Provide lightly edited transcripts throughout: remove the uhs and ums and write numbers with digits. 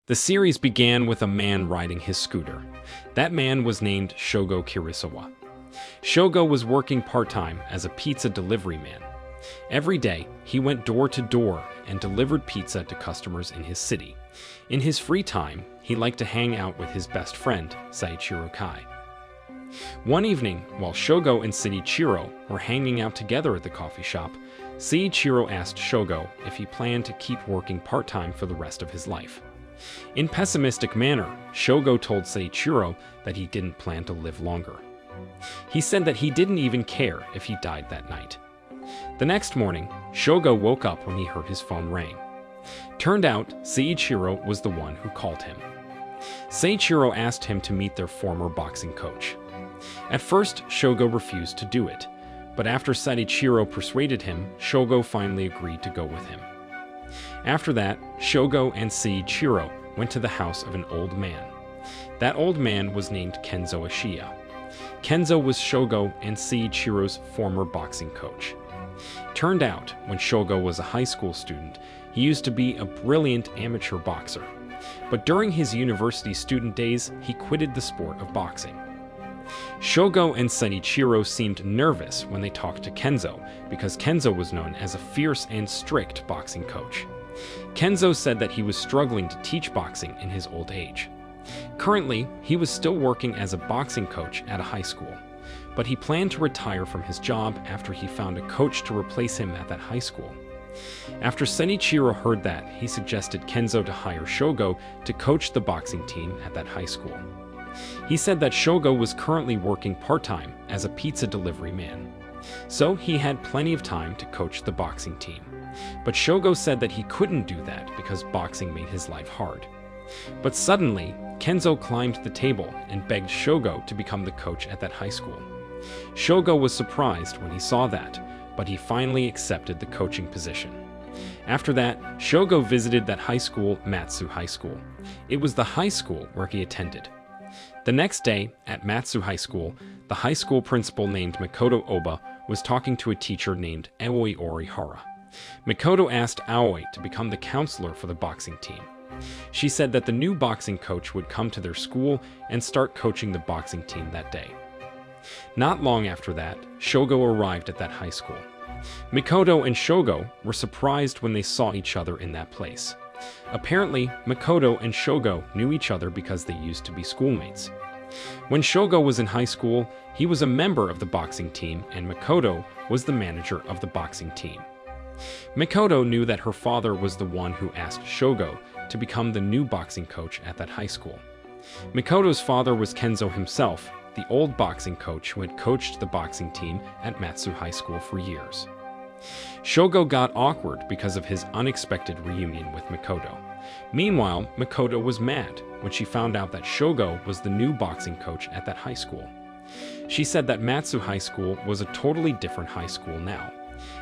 The series began with a man riding his scooter. That man was named Shogo Kirisawa. Shogo was working part-time as a pizza delivery man. Every day, he went door to door and delivered pizza to customers in his city. In his free time, he liked to hang out with his best friend, Seiichiro Kai. One evening, while Shogo and Seiichiro were hanging out together at the coffee shop, Seiichiro asked Shogo if he planned to keep working part-time for the rest of his life. In pessimistic manner, Shogo told Seiichiro that he didn't plan to live longer. He said that he didn't even care if he died that night. The next morning, Shogo woke up when he heard his phone ring. Turned out, Seiichiro was the one who called him. Seiichiro asked him to meet their former boxing coach. At first, Shogo refused to do it, but after Seiichiro persuaded him, Shogo finally agreed to go with him. After that, Shogo and Seiichiro went to the house of an old man. That old man was named Kenzo Ashiya. Kenzo was Shogo and Seiichiro's former boxing coach. Turned out, when Shogo was a high school student, he used to be a brilliant amateur boxer. But during his university student days, he quitted the sport of boxing. Shogo and Seiichiro seemed nervous when they talked to Kenzo because Kenzo was known as a fierce and strict boxing coach. Kenzo said that he was struggling to teach boxing in his old age. Currently, he was still working as a boxing coach at a high school, but he planned to retire from his job after he found a coach to replace him at that high school. After Seiichiro heard that, he suggested Kenzo to hire Shogo to coach the boxing team at that high school. He said that Shogo was currently working part-time as a pizza delivery man, so he had plenty of time to coach the boxing team. But Shogo said that he couldn't do that because boxing made his life hard. But suddenly, Kenzo climbed the table and begged Shogo to become the coach at that high school. Shogo was surprised when he saw that, but he finally accepted the coaching position. After that, Shogo visited that high school, Matsu High School. It was the high school where he attended. The next day, at Matsu High School, the high school principal named Makoto Oba was talking to a teacher named Aoi Orihara. Makoto asked Aoi to become the counselor for the boxing team. She said that the new boxing coach would come to their school and start coaching the boxing team that day. Not long after that, Shogo arrived at that high school. Makoto and Shogo were surprised when they saw each other in that place. Apparently, Makoto and Shogo knew each other because they used to be schoolmates. When Shogo was in high school, he was a member of the boxing team and Makoto was the manager of the boxing team. Makoto knew that her father was the one who asked Shogo to become the new boxing coach at that high school. Makoto's father was Kenzo himself, the old boxing coach who had coached the boxing team at Matsu High School for years. Shogo got awkward because of his unexpected reunion with Makoto. Meanwhile, Makoto was mad when she found out that Shogo was the new boxing coach at that high school. She said that Matsu High School was a totally different high school now.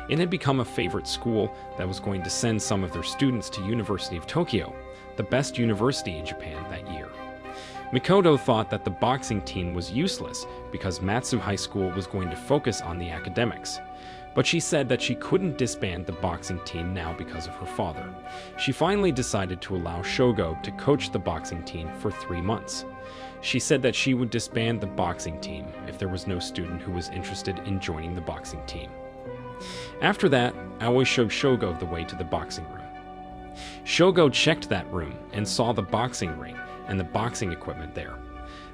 It had become a favorite school that was going to send some of their students to University of Tokyo, the best university in Japan that year. Makoto thought that the boxing team was useless because Matsu High School was going to focus on the academics. But she said that she couldn't disband the boxing team now because of her father. She finally decided to allow Shogo to coach the boxing team for 3 months. She said that she would disband the boxing team if there was no student who was interested in joining the boxing team. After that, Aoi showed Shogo the way to the boxing room. Shogo checked that room and saw the boxing ring and the boxing equipment there.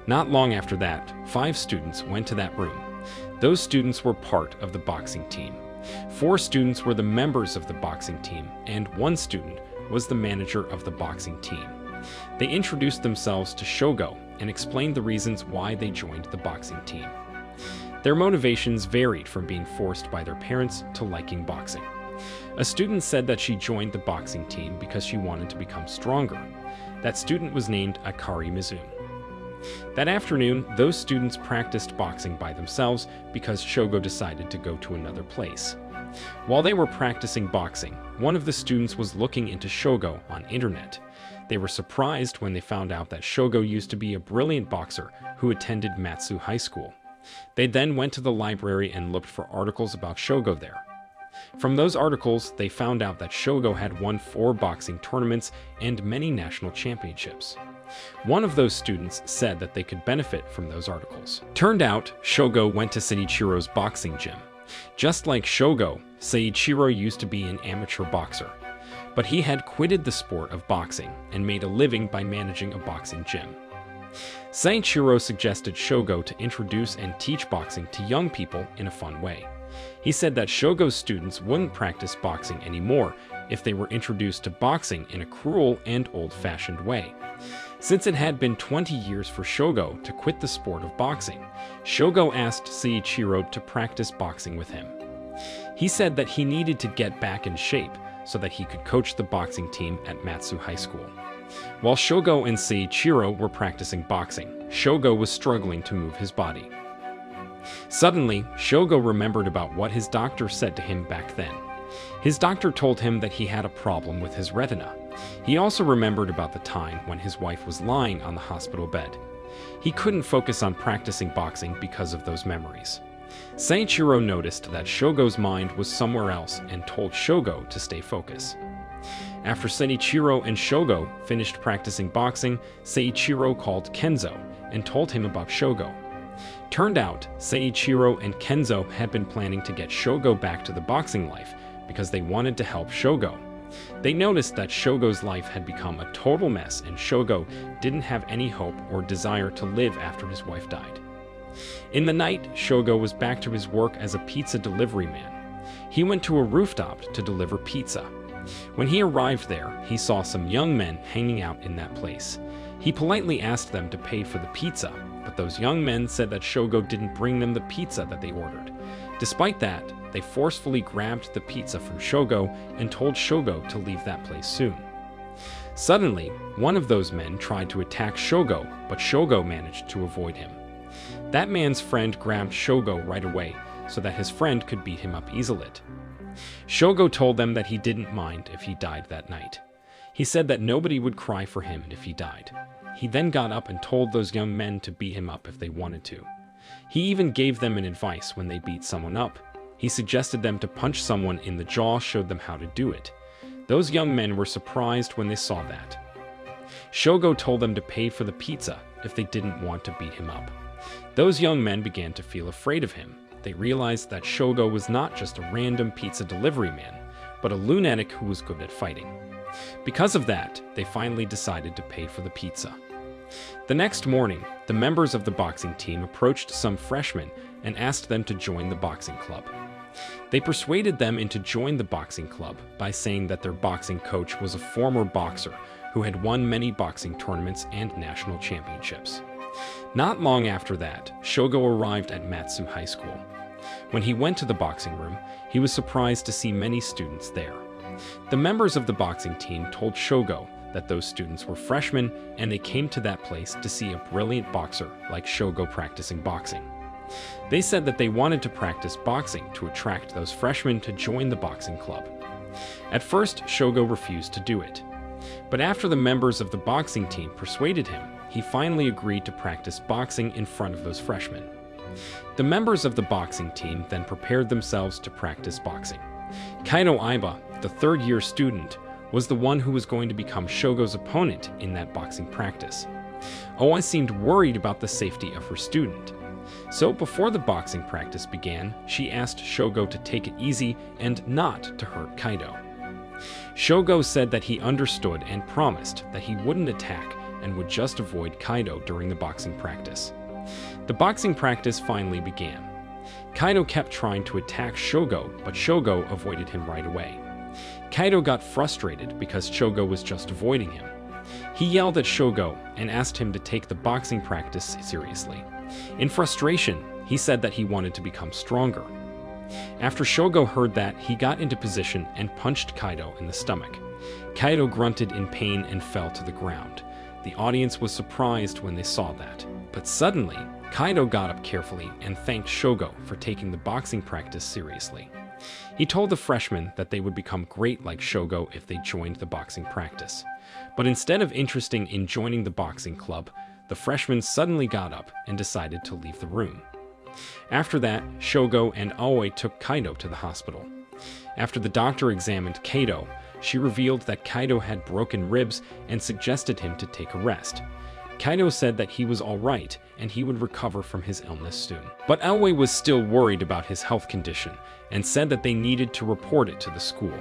Not long after that, 5 students went to that room. Those students were part of the boxing team. 4 students were the members of the boxing team, and 1 student was the manager of the boxing team. They introduced themselves to Shogo and explained the reasons why they joined the boxing team. Their motivations varied from being forced by their parents to liking boxing. A student said that she joined the boxing team because she wanted to become stronger. That student was named Akari Mizuno. That afternoon, those students practiced boxing by themselves because Shogo decided to go to another place. While they were practicing boxing, one of the students was looking into Shogo on internet. They were surprised when they found out that Shogo used to be a brilliant boxer who attended Matsu High School. They then went to the library and looked for articles about Shogo there. From those articles, they found out that Shogo had won 4 boxing tournaments and many national championships. One of those students said that they could benefit from those articles. Turned out, Shogo went to Seiichiro's boxing gym. Just like Shogo, Seiichiro used to be an amateur boxer, but he had quitted the sport of boxing and made a living by managing a boxing gym. Seiichiro suggested Shogo to introduce and teach boxing to young people in a fun way. He said that Shogo's students wouldn't practice boxing anymore if they were introduced to boxing in a cruel and old-fashioned way. Since it had been 20 years for Shogo to quit the sport of boxing, Shogo asked Seiichiro to practice boxing with him. He said that he needed to get back in shape so that he could coach the boxing team at Matsu High School. While Shogo and Seiichiro were practicing boxing, Shogo was struggling to move his body. Suddenly, Shogo remembered about what his doctor said to him back then. His doctor told him that he had a problem with his retina. He also remembered about the time when his wife was lying on the hospital bed. He couldn't focus on practicing boxing because of those memories. Seiichiro noticed that Shogo's mind was somewhere else and told Shogo to stay focused. After Seiichiro and Shogo finished practicing boxing, Seiichiro called Kenzo and told him about Shogo. Turned out, Seiichiro and Kenzo had been planning to get Shogo back to the boxing life because they wanted to help Shogo. They noticed that Shogo's life had become a total mess and Shogo didn't have any hope or desire to live after his wife died. In the night, Shogo was back to his work as a pizza delivery man. He went to a rooftop to deliver pizza. When he arrived there, he saw some young men hanging out in that place. He politely asked them to pay for the pizza, but those young men said that Shogo didn't bring them the pizza that they ordered. Despite that, they forcefully grabbed the pizza from Shogo and told Shogo to leave that place soon. Suddenly, one of those men tried to attack Shogo, but Shogo managed to avoid him. That man's friend grabbed Shogo right away so that his friend could beat him up easily. Shogo told them that he didn't mind if he died that night. He said that nobody would cry for him if he died. He then got up and told those young men to beat him up if they wanted to. He even gave them an advice when they beat someone up. He suggested them to punch someone in the jaw, showed them how to do it. Those young men were surprised when they saw that. Shogo told them to pay for the pizza if they didn't want to beat him up. Those young men began to feel afraid of him. They realized that Shogo was not just a random pizza delivery man, but a lunatic who was good at fighting. Because of that, they finally decided to pay for the pizza. The next morning, the members of the boxing team approached some freshmen and asked them to join the boxing club. They persuaded them into joining the boxing club by saying that their boxing coach was a former boxer who had won many boxing tournaments and national championships. Not long after that, Shogo arrived at Matsu High School. When he went to the boxing room, he was surprised to see many students there. The members of the boxing team told Shogo that those students were freshmen and they came to that place to see a brilliant boxer like Shogo practicing boxing. They said that they wanted to practice boxing to attract those freshmen to join the boxing club. At first, Shogo refused to do it. But after the members of the boxing team persuaded him, he finally agreed to practice boxing in front of those freshmen. The members of the boxing team then prepared themselves to practice boxing. Kaido Aiba, the third-year student, was the one who was going to become Shogo's opponent in that boxing practice. Oa seemed worried about the safety of her student. So before the boxing practice began, she asked Shogo to take it easy and not to hurt Kaido. Shogo said that he understood and promised that he wouldn't attack and would just avoid Kaido during the boxing practice. The boxing practice finally began. Kaido kept trying to attack Shogo, but Shogo avoided him right away. Kaido got frustrated because Shogo was just avoiding him. He yelled at Shogo and asked him to take the boxing practice seriously. In frustration, he said that he wanted to become stronger. After Shogo heard that, he got into position and punched Kaido in the stomach. Kaido grunted in pain and fell to the ground. The audience was surprised when they saw that. But suddenly, Kaido got up carefully and thanked Shogo for taking the boxing practice seriously. He told the freshmen that they would become great like Shogo if they joined the boxing practice. But instead of interested in joining the boxing club, the freshmen suddenly got up and decided to leave the room. After that, Shogo and Aoi took Kaido to the hospital. After the doctor examined Kato, she revealed that Kaito had broken ribs and suggested him to take a rest. Kaito said that he was alright and he would recover from his illness soon. But Aoi was still worried about his health condition and said that they needed to report it to the school.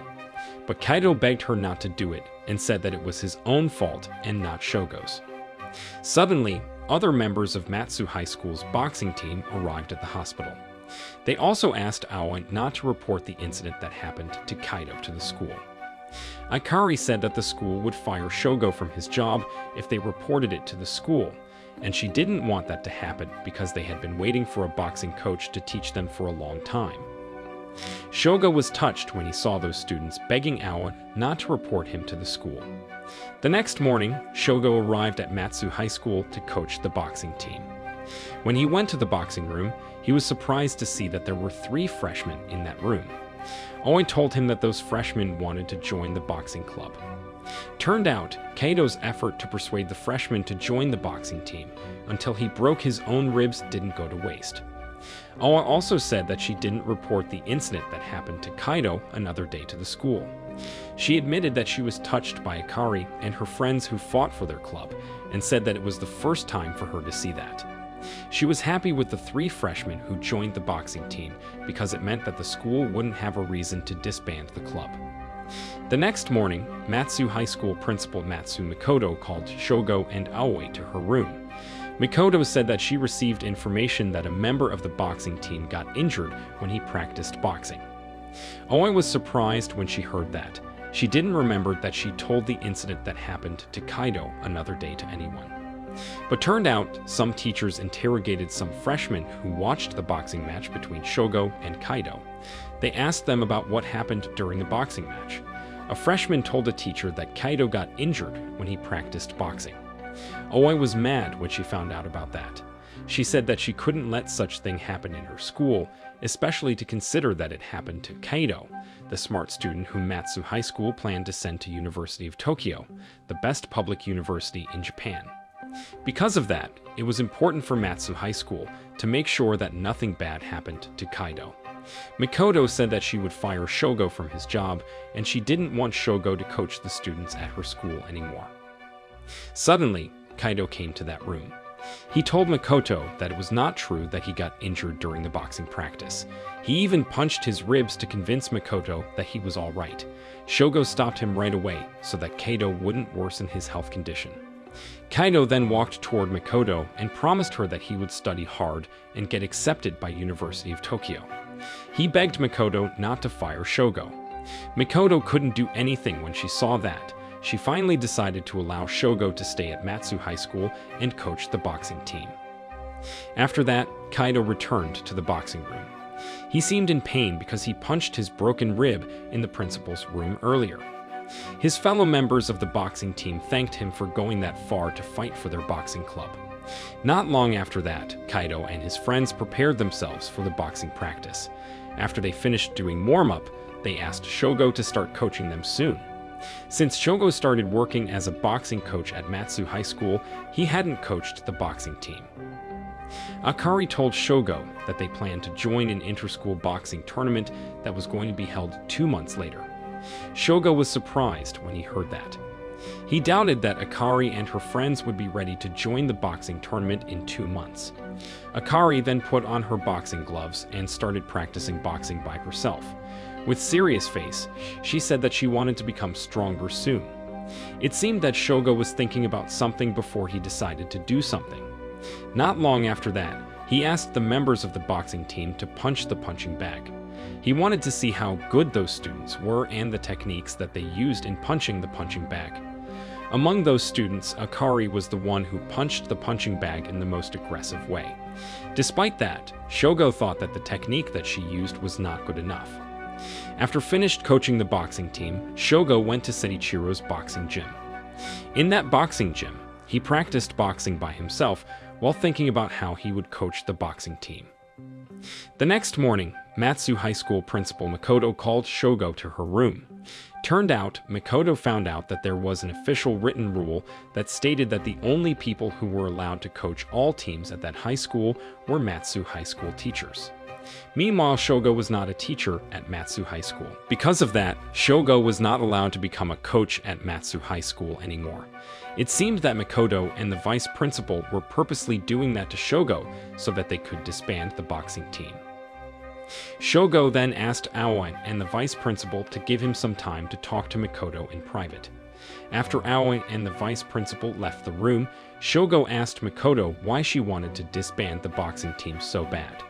But Kaito begged her not to do it and said that it was his own fault and not Shogo's. Suddenly, other members of Matsu High School's boxing team arrived at the hospital. They also asked Aoi not to report the incident that happened to Kaito to the school. Akari said that the school would fire Shogo from his job if they reported it to the school, and she didn't want that to happen because they had been waiting for a boxing coach to teach them for a long time. Shogo was touched when he saw those students begging Aoi not to report him to the school. The next morning, Shogo arrived at Matsu High School to coach the boxing team. When he went to the boxing room, he was surprised to see that there were 3 freshmen in that room. Aoi told him that those freshmen wanted to join the boxing club. Turned out, Kaito's effort to persuade the freshmen to join the boxing team until he broke his own ribs didn't go to waste. Aoi also said that she didn't report the incident that happened to Kaito another day to the school. She admitted that she was touched by Akari and her friends who fought for their club, and said that it was the first time for her to see that. She was happy with the 3 freshmen who joined the boxing team because it meant that the school wouldn't have a reason to disband the club. The next morning, Matsu High School principal Matsu Mikoto called Shogo and Aoi to her room. Mikoto said that she received information that a member of the boxing team got injured when he practiced boxing. Aoi was surprised when she heard that. She didn't remember that she told the incident that happened to Kaito another day to anyone. But turned out, some teachers interrogated some freshmen who watched the boxing match between Shogo and Kaito. They asked them about what happened during the boxing match. A freshman told a teacher that Kaito got injured when he practiced boxing. Aoi was mad when she found out about that. She said that she couldn't let such thing happen in her school, especially to consider that it happened to Kaito, the smart student whom Matsu High School planned to send to University of Tokyo, the best public university in Japan. Because of that, it was important for Matsu High School to make sure that nothing bad happened to Kaito. Mikoto said that she would fire Shogo from his job, and she didn't want Shogo to coach the students at her school anymore. Suddenly, Kaito came to that room. He told Mikoto that it was not true that he got injured during the boxing practice. He even punched his ribs to convince Mikoto that he was all right. Shogo stopped him right away so that Kaito wouldn't worsen his health condition. Kaito then walked toward Mikoto and promised her that he would study hard and get accepted by University of Tokyo. He begged Mikoto not to fire Shogo. Mikoto couldn't do anything when she saw that. She finally decided to allow Shogo to stay at Matsu High School and coach the boxing team. After that, Kaito returned to the boxing room. He seemed in pain because he punched his broken rib in the principal's room earlier. His fellow members of the boxing team thanked him for going that far to fight for their boxing club. Not long after that, Kaito and his friends prepared themselves for the boxing practice. After they finished doing warm-up, they asked Shogo to start coaching them soon. Since Shogo started working as a boxing coach at Matsu High School, he hadn't coached the boxing team. Akari told Shogo that they planned to join an inter-school boxing tournament that was going to be held 2 months later. Shogo was surprised when he heard that. He doubted that Akari and her friends would be ready to join the boxing tournament in 2 months. Akari then put on her boxing gloves and started practicing boxing by herself. With serious face, she said that she wanted to become stronger soon. It seemed that Shogo was thinking about something before he decided to do something. Not long after that, he asked the members of the boxing team to punch the punching bag. He wanted to see how good those students were and the techniques that they used in punching the punching bag. Among those students, Akari was the one who punched the punching bag in the most aggressive way. Despite that, Shogo thought that the technique that she used was not good enough. After finished coaching the boxing team, Shogo went to Senichiro's boxing gym. In that boxing gym, he practiced boxing by himself while thinking about how he would coach the boxing team. The next morning, Matsu High School principal Mikoto called Shogo to her room. Turned out, Mikoto found out that there was an official written rule that stated that the only people who were allowed to coach all teams at that high school were Matsu High School teachers. Meanwhile, Shogo was not a teacher at Matsu High School. Because of that, Shogo was not allowed to become a coach at Matsu High School anymore. It seemed that Makoto and the vice principal were purposely doing that to Shogo so that they could disband the boxing team. Shogo then asked Aoi and the vice principal to give him some time to talk to Makoto in private. After Aoi and the vice principal left the room, Shogo asked Makoto why she wanted to disband the boxing team so bad.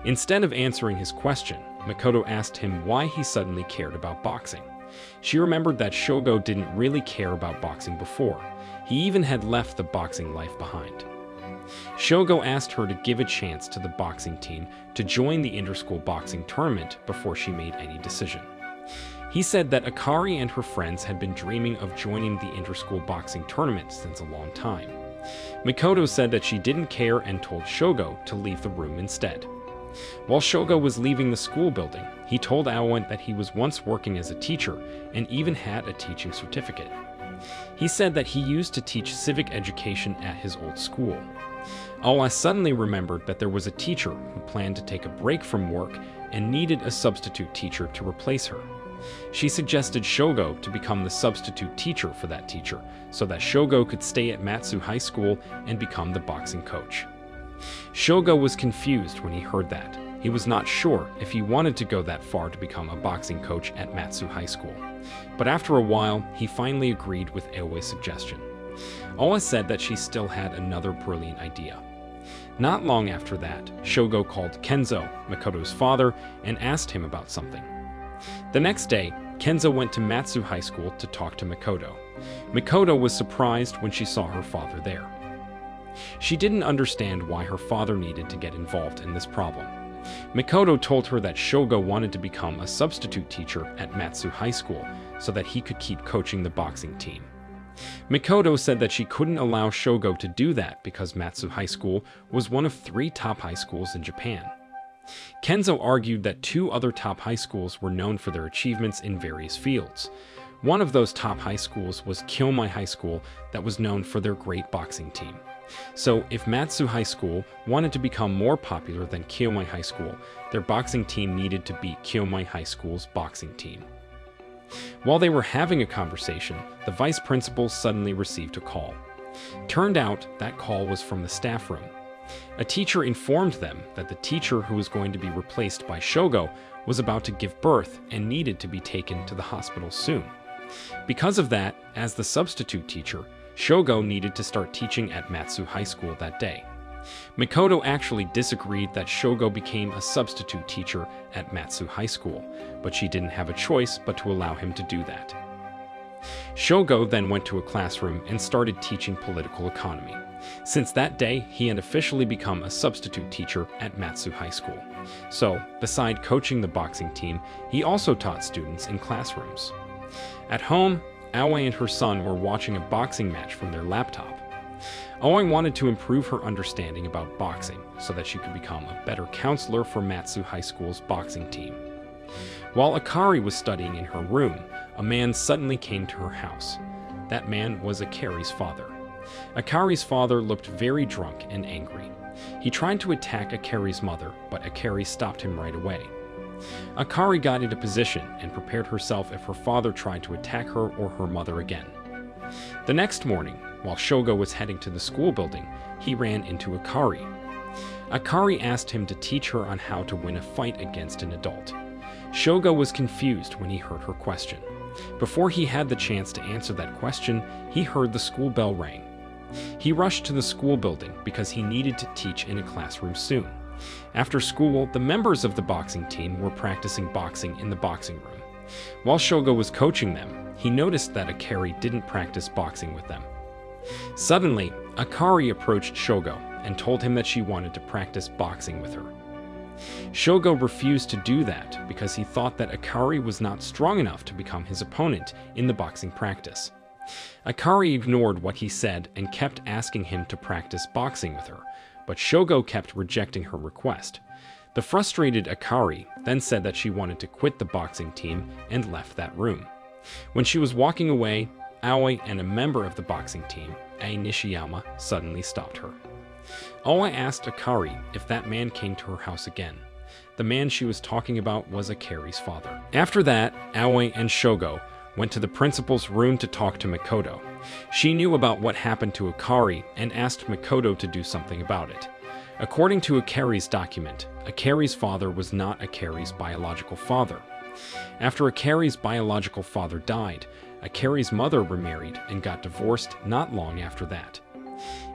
Instead of answering his question, Makoto asked him why he suddenly cared about boxing. She remembered that Shogo didn't really care about boxing before. He even had left the boxing life behind. Shogo asked her to give a chance to the boxing team to join the inter-school boxing tournament before she made any decision. He said that Akari and her friends had been dreaming of joining the inter-school boxing tournament since a long time. Makoto said that she didn't care and told Shogo to leave the room instead. While Shogo was leaving the school building, he told Aoi that he was once working as a teacher and even had a teaching certificate. He said that he used to teach civic education at his old school. Aoi suddenly remembered that there was a teacher who planned to take a break from work and needed a substitute teacher to replace her. She suggested Shogo to become the substitute teacher for that teacher so that Shogo could stay at Matsu High School and become the boxing coach. Shogo was confused when he heard that. He was not sure if he wanted to go that far to become a boxing coach at Matsu High School. But after a while, he finally agreed with Aoi's suggestion. Aoi said that she still had another brilliant idea. Not long after that, Shogo called Kenzo, Makoto's father, and asked him about something. The next day, Kenzo went to Matsu High School to talk to Makoto. Makoto was surprised when she saw her father there. She didn't understand why her father needed to get involved in this problem. Makoto told her that Shogo wanted to become a substitute teacher at Matsu High School so that he could keep coaching the boxing team. Makoto said that she couldn't allow Shogo to do that because Matsu High School was one of 3 top high schools in Japan. Kenzo argued that 2 other top high schools were known for their achievements in various fields. One of those top high schools was Kyomai High School that was known for their great boxing team. So, if Matsu High School wanted to become more popular than Kyomai High School, their boxing team needed to beat Kyomai High School's boxing team. While they were having a conversation, the vice principal suddenly received a call. Turned out, that call was from the staff room. A teacher informed them that the teacher who was going to be replaced by Shogo was about to give birth and needed to be taken to the hospital soon. Because of that, as the substitute teacher, Shogo needed to start teaching at Matsu High School that day. Makoto actually disagreed that Shogo became a substitute teacher at Matsu High School, but she didn't have a choice but to allow him to do that. Shogo then went to a classroom and started teaching political economy. Since that day, he had officially become a substitute teacher at Matsu High School. So, beside coaching the boxing team, he also taught students in classrooms. At home, Aoi and her son were watching a boxing match from their laptop. Aoi wanted to improve her understanding about boxing so that she could become a better counselor for Matsu High School's boxing team. While Akari was studying in her room, a man suddenly came to her house. That man was Akari's father. Akari's father looked very drunk and angry. He tried to attack Akari's mother, but Akari stopped him right away. Akari got into position and prepared herself if her father tried to attack her or her mother again. The next morning, while Shogo was heading to the school building, he ran into Akari. Akari asked him to teach her on how to win a fight against an adult. Shogo was confused when he heard her question. Before he had the chance to answer that question, he heard the school bell ring. He rushed to the school building because he needed to teach in a classroom soon. After school, the members of the boxing team were practicing boxing in the boxing room. While Shogo was coaching them, he noticed that Akari didn't practice boxing with them. Suddenly, Akari approached Shogo and told him that she wanted to practice boxing with her. Shogo refused to do that because he thought that Akari was not strong enough to become his opponent in the boxing practice. Akari ignored what he said and kept asking him to practice boxing with her, but Shogo kept rejecting her request. The frustrated Akari then said that she wanted to quit the boxing team and left that room. When she was walking away, Aoi and a member of the boxing team, Ai Nishiyama, suddenly stopped her. Aoi asked Akari if that man came to her house again. The man she was talking about was Akari's father. After that, Aoi and Shogo went to the principal's room to talk to Makoto. She knew about what happened to Akari and asked Makoto to do something about it. According to Akari's document, Akari's father was not Akari's biological father. After Akari's biological father died, Akari's mother remarried and got divorced not long after that.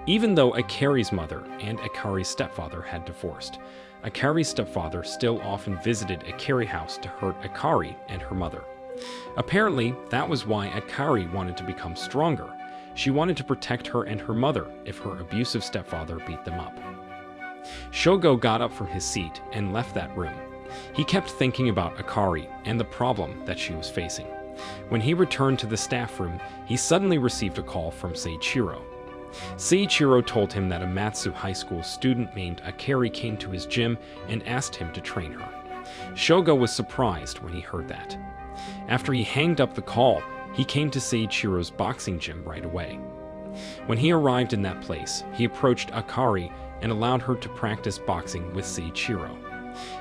Even though Akari's mother and Akari's stepfather had divorced, Akari's stepfather still often visited Akari house to hurt Akari and her mother. Apparently, that was why Akari wanted to become stronger. She wanted to protect her and her mother if her abusive stepfather beat them up. Shogo got up from his seat and left that room. He kept thinking about Akari and the problem that she was facing. When he returned to the staff room, he suddenly received a call from Seiichiro. Seiichiro told him that a Matsu High School student named Akari came to his gym and asked him to train her. Shogo was surprised when he heard that. After he hanged up the call, he came to Seiichiro's boxing gym right away. When he arrived in that place, he approached Akari and allowed her to practice boxing with Seiichiro.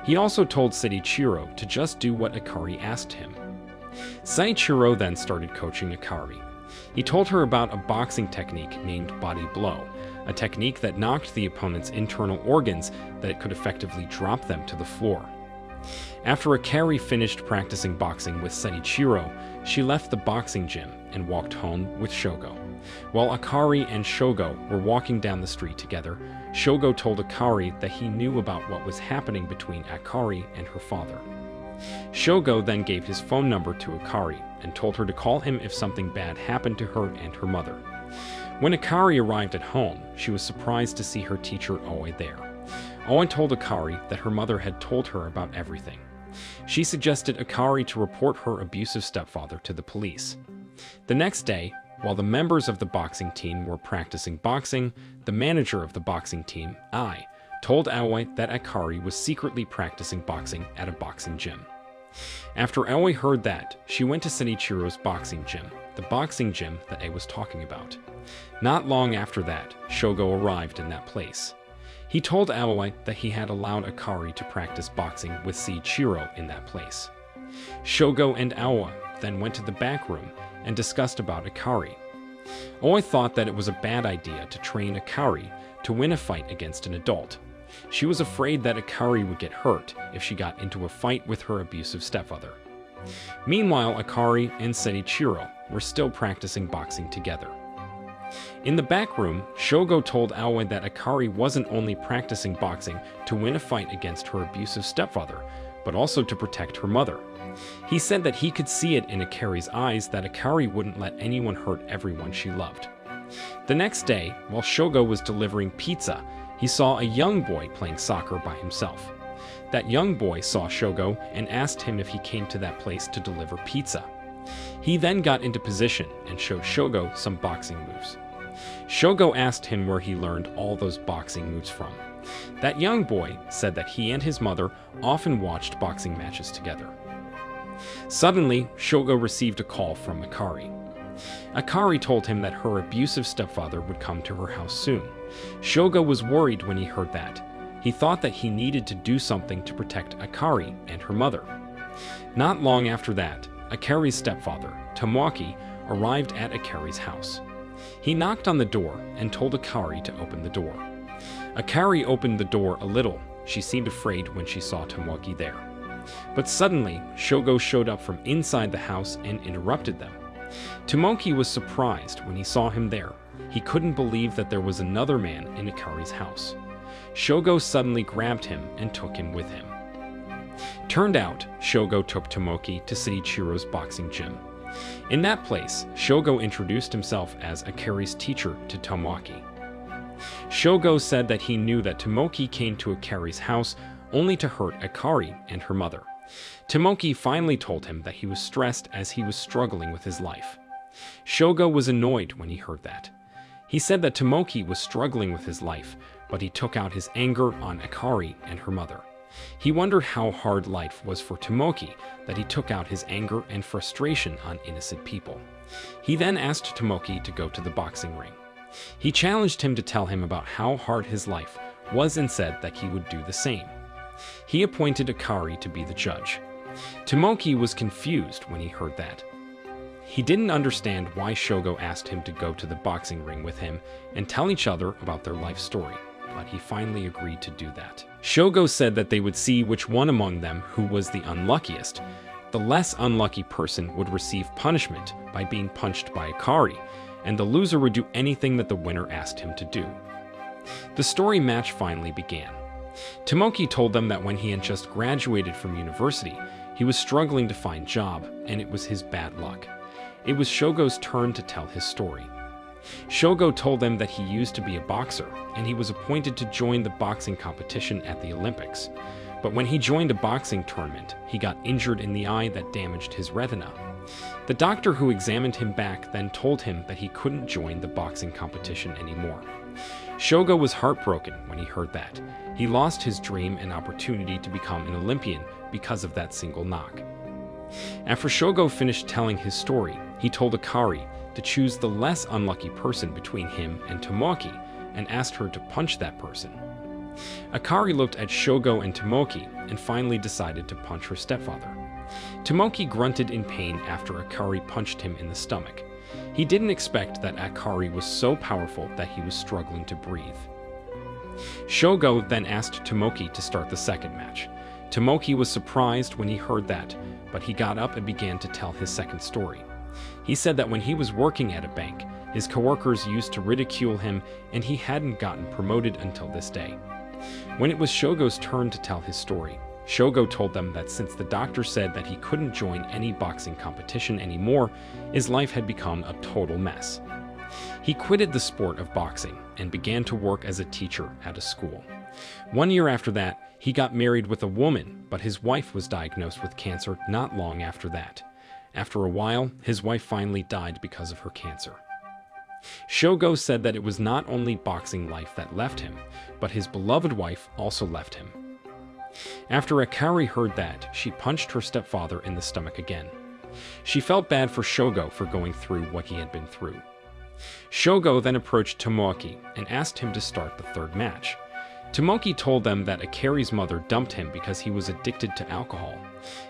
He also told Seiichiro to just do what Akari asked him. Seiichiro then started coaching Akari. He told her about a boxing technique named body blow, a technique that knocked the opponent's internal organs that it could effectively drop them to the floor. After Akari finished practicing boxing with Seiichiro, she left the boxing gym and walked home with Shogo. While Akari and Shogo were walking down the street together, Shogo told Akari that he knew about what was happening between Akari and her father. Shogo then gave his phone number to Akari and told her to call him if something bad happened to her and her mother. When Akari arrived at home, she was surprised to see her teacher Aoi there. Aoi told Akari that her mother had told her about everything. She suggested Akari to report her abusive stepfather to the police. The next day, while the members of the boxing team were practicing boxing, the manager of the boxing team, Ai, told Aoi that Akari was secretly practicing boxing at a boxing gym. After Aoi heard that, she went to Seiichiro's boxing gym, the boxing gym that Ai was talking about. Not long after that, Shogo arrived in that place. He told Aoi that he had allowed Akari to practice boxing with Seiichiro in that place. Shogo and Aoi then went to the back room and discussed about Akari. Aoi thought that it was a bad idea to train Akari to win a fight against an adult. She was afraid that Akari would get hurt if she got into a fight with her abusive stepfather. Meanwhile, Akari and Seiichiro were still practicing boxing together. In the back room, Shogo told Aoi that Akari wasn't only practicing boxing to win a fight against her abusive stepfather, but also to protect her mother. He said that he could see it in Akari's eyes that Akari wouldn't let anyone hurt everyone she loved. The next day, while Shogo was delivering pizza, he saw a young boy playing soccer by himself. That young boy saw Shogo and asked him if he came to that place to deliver pizza. He then got into position and showed Shogo some boxing moves. Shogo asked him where he learned all those boxing moves from. That young boy said that he and his mother often watched boxing matches together. Suddenly, Shogo received a call from Akari. Akari told him that her abusive stepfather would come to her house soon. Shogo was worried when he heard that. He thought that he needed to do something to protect Akari and her mother. Not long after that, Akari's stepfather, Tomoaki, arrived at Akari's house. He knocked on the door and told Akari to open the door. Akari opened the door a little. She seemed afraid when she saw Tomoaki there. But suddenly, Shogo showed up from inside the house and interrupted them. Tomoaki was surprised when he saw him there. He couldn't believe that there was another man in Akari's house. Shogo suddenly grabbed him and took him with him. Turned out, Shogo took Tomoaki to Seiichiro's boxing gym. In that place, Shogo introduced himself as Akari's teacher to Tomoaki. Shogo said that he knew that Tomoaki came to Akari's house only to hurt Akari and her mother. Tomoaki finally told him that he was stressed as he was struggling with his life. Shogo was annoyed when he heard that. He said that Tomoaki was struggling with his life, but he took out his anger on Akari and her mother. He wondered how hard life was for Tomoaki that he took out his anger and frustration on innocent people. He then asked Tomoaki to go to the boxing ring. He challenged him to tell him about how hard his life was and said that he would do the same. He appointed Akari to be the judge. Tomoki was confused when he heard that. He didn't understand why Shogo asked him to go to the boxing ring with him and tell each other about their life story, but he finally agreed to do that. Shogo said that they would see which one among them who was the unluckiest. The less unlucky person would receive punishment by being punched by Akari, and the loser would do anything that the winner asked him to do. The story match finally began. Tomoki told them that when he had just graduated from university, he was struggling to find a job, and it was his bad luck. It was Shogo's turn to tell his story. Shogo told them that he used to be a boxer, and he was appointed to join the boxing competition at the Olympics. But when he joined a boxing tournament, he got injured in the eye that damaged his retina. The doctor who examined him back then told him that he couldn't join the boxing competition anymore. Shogo was heartbroken when he heard that. He lost his dream and opportunity to become an Olympian because of that single knock. After Shogo finished telling his story, he told Akari to choose the less unlucky person between him and Tomoki and asked her to punch that person. Akari looked at Shogo and Tomoki and finally decided to punch her stepfather. Tomoki grunted in pain after Akari punched him in the stomach. He didn't expect that Akari was so powerful that he was struggling to breathe. Shogo then asked Tomoki to start the second match. Tomoki was surprised when he heard that, but he got up and began to tell his second story. He said that when he was working at a bank, his coworkers used to ridicule him and he hadn't gotten promoted until this day. When it was Shogo's turn to tell his story, Shogo told them that since the doctor said that he couldn't join any boxing competition anymore, his life had become a total mess. He quitted the sport of boxing and began to work as a teacher at a school. 1 year after that, he got married with a woman, but his wife was diagnosed with cancer not long after that. After a while, his wife finally died because of her cancer. Shogo said that it was not only boxing life that left him, but his beloved wife also left him. After Akari heard that, she punched her stepfather in the stomach again. She felt bad for Shogo for going through what he had been through. Shogo then approached Tomoki and asked him to start the third match. Tomoki told them that Akari's mother dumped him because he was addicted to alcohol.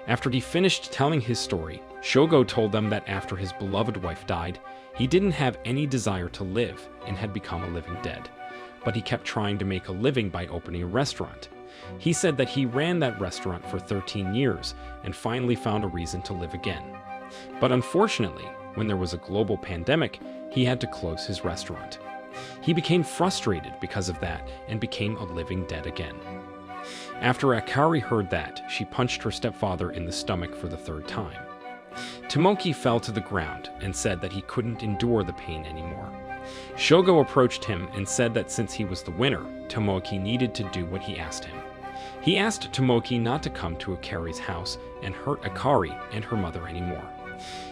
After he finished telling his story, Shogo told them that after his beloved wife died, he didn't have any desire to live and had become a living dead. But he kept trying to make a living by opening a restaurant. He said that he ran that restaurant for 13 years and finally found a reason to live again. But unfortunately, when there was a global pandemic, he had to close his restaurant. He became frustrated because of that and became a living dead again. After Akari heard that, she punched her stepfather in the stomach for the third time. Tomoki fell to the ground and said that he couldn't endure the pain anymore. Shogo approached him and said that since he was the winner, Tomoki needed to do what he asked him. He asked Tomoki not to come to Akari's house and hurt Akari and her mother anymore.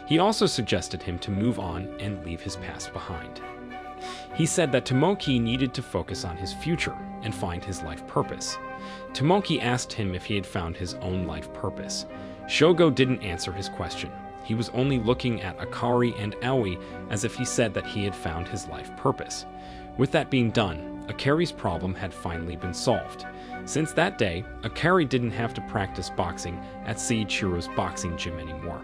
He also suggested him to move on and leave his past behind. He said that Tomoki needed to focus on his future and find his life purpose. Tomoki asked him if he had found his own life purpose. Shogo didn't answer his question. He was only looking at Akari and Aoi as if he said that he had found his life purpose. With that being done, Akari's problem had finally been solved. Since that day, Akari didn't have to practice boxing at Seiichiro's boxing gym anymore.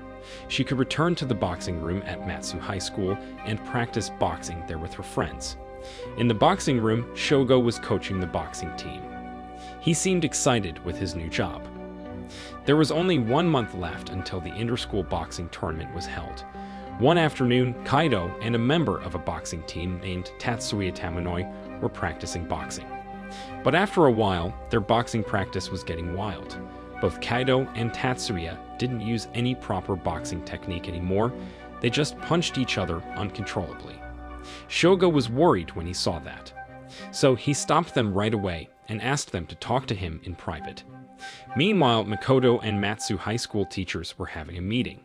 She could return to the boxing room at Matsu High School and practice boxing there with her friends. In the boxing room, Shogo was coaching the boxing team. He seemed excited with his new job. There was only 1 month left until the inter-school boxing tournament was held. One afternoon, Kaido and a member of a boxing team named Tatsuya Tamanoi were practicing boxing. But after a while, their boxing practice was getting wild. Both Kaido and Tatsuya didn't use any proper boxing technique anymore. They just punched each other uncontrollably. Shogo was worried when he saw that. So he stopped them right away and asked them to talk to him in private. Meanwhile, Mikoto and Matsu High School teachers were having a meeting.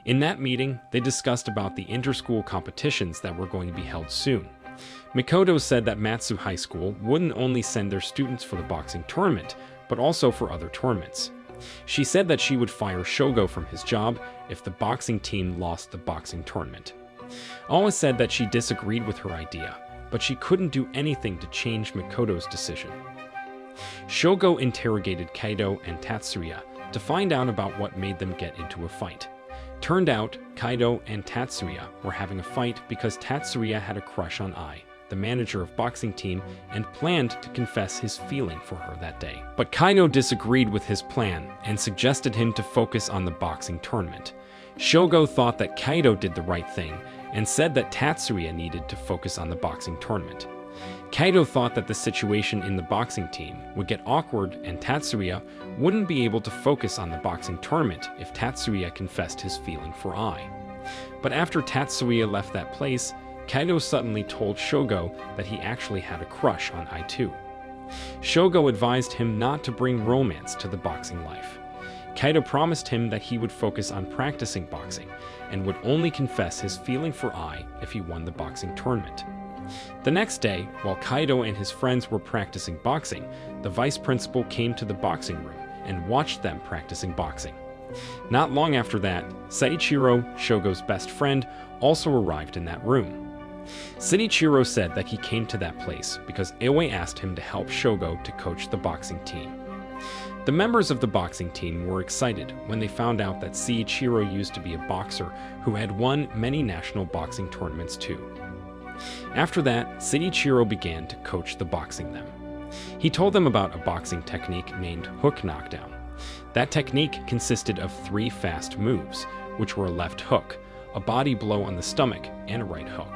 In that meeting, they discussed about the inter-school competitions that were going to be held soon. Mikoto said that Matsu High School wouldn't only send their students for the boxing tournament, but also for other tournaments. She said that she would fire Shogo from his job if the boxing team lost the boxing tournament. Aoi said that she disagreed with her idea, but she couldn't do anything to change Mikoto's decision. Shogo interrogated Kaido and Tatsuya to find out about what made them get into a fight. Turned out, Kaido and Tatsuya were having a fight because Tatsuya had a crush on Ai, the manager of boxing team, and planned to confess his feeling for her that day. But Kaido disagreed with his plan and suggested him to focus on the boxing tournament. Shogo thought that Kaido did the right thing and said that Tatsuya needed to focus on the boxing tournament. Kaido thought that the situation in the boxing team would get awkward and Tatsuya wouldn't be able to focus on the boxing tournament if Tatsuya confessed his feeling for Ai. But after Tatsuya left that place, Kaido suddenly told Shogo that he actually had a crush on Ai too. Shogo advised him not to bring romance to the boxing life. Kaido promised him that he would focus on practicing boxing and would only confess his feeling for Ai if he won the boxing tournament. The next day, while Kaido and his friends were practicing boxing, the vice principal came to the boxing room and watched them practicing boxing. Not long after that, Seiichiro, Shogo's best friend, also arrived in that room. Seiichiro said that he came to that place because Aoi asked him to help Shogo to coach the boxing team. The members of the boxing team were excited when they found out that Seiichiro used to be a boxer who had won many national boxing tournaments too. After that, Seiichiro began to coach the boxing them. He told them about a boxing technique named hook knockdown. That technique consisted of 3 fast moves, which were a left hook, a body blow on the stomach, and a right hook.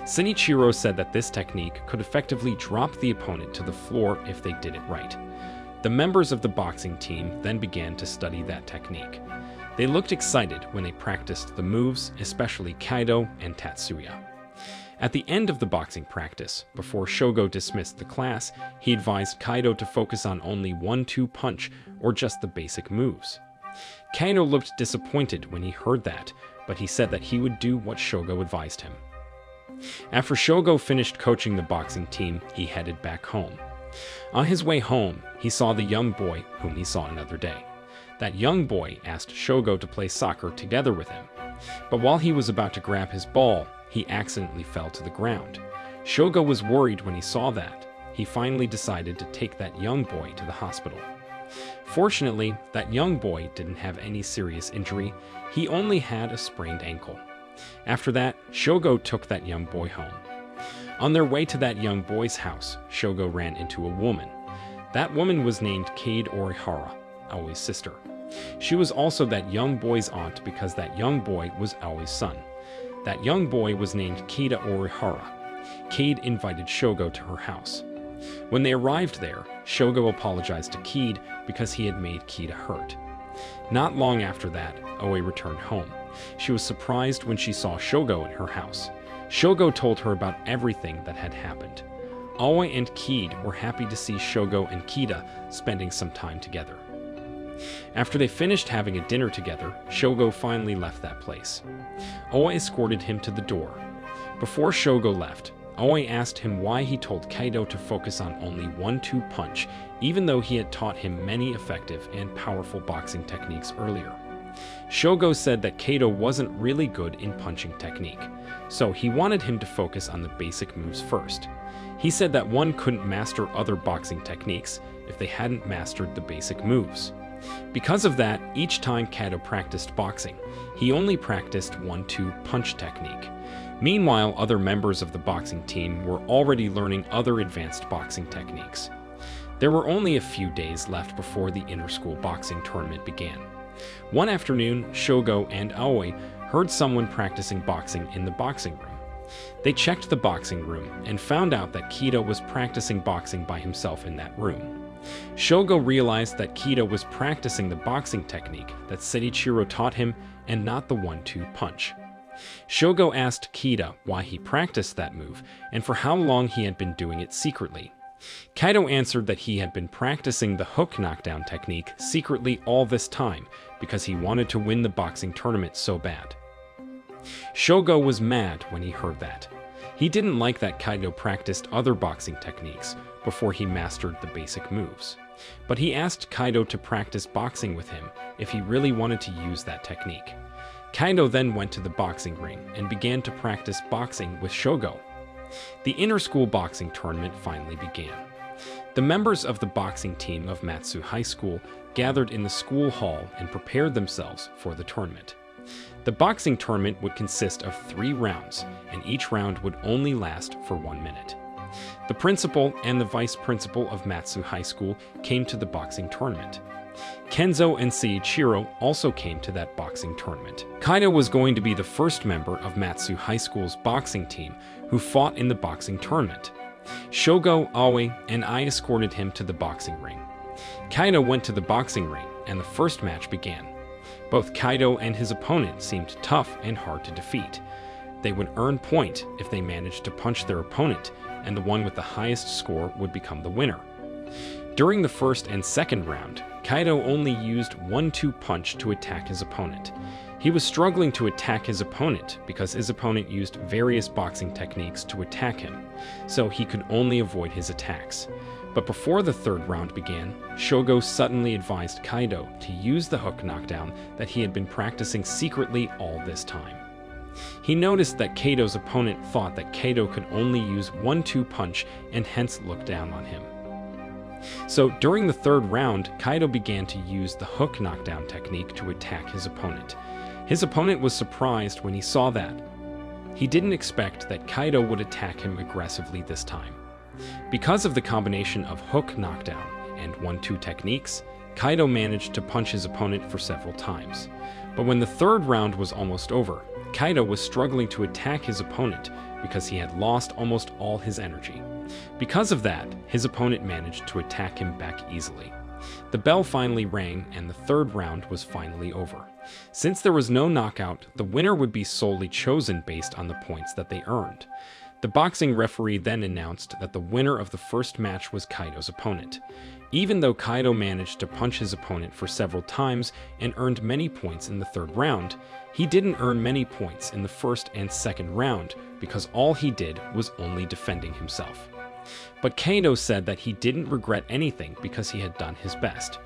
Seiichiro said that this technique could effectively drop the opponent to the floor if they did it right. The members of the boxing team then began to study that technique. They looked excited when they practiced the moves, especially Kaido and Tatsuya. At the end of the boxing practice, before Shogo dismissed the class, he advised Kaido to focus on only 1-2 punch or just the basic moves. Kaido looked disappointed when he heard that, but he said that he would do what Shogo advised him. After Shogo finished coaching the boxing team, he headed back home. On his way home, he saw the young boy whom he saw another day. That young boy asked Shogo to play soccer together with him, but while he was about to grab his ball, he accidentally fell to the ground. Shogo was worried when he saw that. He finally decided to take that young boy to the hospital. Fortunately, that young boy didn't have any serious injury. He only had a sprained ankle. After that, Shogo took that young boy home. On their way to that young boy's house, Shogo ran into a woman. That woman was named Kade Orihara, Aoi's sister. She was also that young boy's aunt because that young boy was Aoi's son. That young boy was named Kida Orihara. Kade invited Shogo to her house. When they arrived there, Shogo apologized to Kade because he had made Kida hurt. Not long after that, Aoi returned home. She was surprised when she saw Shogo in her house. Shogo told her about everything that had happened. Aoi and Kade were happy to see Shogo and Kida spending some time together. After they finished having a dinner together, Shogo finally left that place. Aoi escorted him to the door. Before Shogo left, Aoi asked him why he told Kaido to focus on only 1-2 punch, even though he had taught him many effective and powerful boxing techniques earlier. Shogo said that Kaido wasn't really good in punching technique, so he wanted him to focus on the basic moves first. He said that one couldn't master other boxing techniques if they hadn't mastered the basic moves. Because of that, each time Kaido practiced boxing, he only practiced 1-2 punch technique. Meanwhile, other members of the boxing team were already learning other advanced boxing techniques. There were only a few days left before the inter-school boxing tournament began. One afternoon, Shogo and Aoi heard someone practicing boxing in the boxing room. They checked the boxing room and found out that Kida was practicing boxing by himself in that room. Shogo realized that Kida was practicing the boxing technique that Seiichiro taught him and not the 1-2 punch. Shogo asked Kida why he practiced that move and for how long he had been doing it secretly. Kaido answered that he had been practicing the hook knockdown technique secretly all this time because he wanted to win the boxing tournament so bad. Shogo was mad when he heard that. He didn't like that Kaido practiced other boxing techniques before he mastered the basic moves. But he asked Kaido to practice boxing with him if he really wanted to use that technique. Kaido then went to the boxing ring and began to practice boxing with Shogo. The inter-school boxing tournament finally began. The members of the boxing team of Matsu High School gathered in the school hall and prepared themselves for the tournament. The boxing tournament would consist of 3 rounds, and each round would only last for 1 minute. The principal and the vice principal of Matsu High School came to the boxing tournament. Kenzo and Seiichiro also came to that boxing tournament. Kaido was going to be the first member of Matsu High School's boxing team who fought in the boxing tournament. Shogo, Aoi, and I escorted him to the boxing ring. Kaido went to the boxing ring, and the first match began. Both Kaido and his opponent seemed tough and hard to defeat. They would earn point if they managed to punch their opponent, and the one with the highest score would become the winner. During the first and second round, Kaido only used 1-2 punch to attack his opponent. He was struggling to attack his opponent because his opponent used various boxing techniques to attack him, so he could only avoid his attacks. But before the third round began, Shogo suddenly advised Kaido to use the hook knockdown that he had been practicing secretly all this time. He noticed that Kaido's opponent thought that Kaido could only use 1-2 punch and hence looked down on him. So during the third round, Kaido began to use the hook knockdown technique to attack his opponent. His opponent was surprised when he saw that. He didn't expect that Kaido would attack him aggressively this time. Because of the combination of hook knockdown and 1-2 techniques, Kaido managed to punch his opponent for several times. But when the third round was almost over, Kaido was struggling to attack his opponent because he had lost almost all his energy. Because of that, his opponent managed to attack him back easily. The bell finally rang and the third round was finally over. Since there was no knockout, the winner would be solely chosen based on the points that they earned. The boxing referee then announced that the winner of the first match was Kaido's opponent. Even though Kaido managed to punch his opponent for several times and earned many points in the third round, he didn't earn many points in the first and second round because all he did was only defending himself. But Kaido said that he didn't regret anything because he had done his best.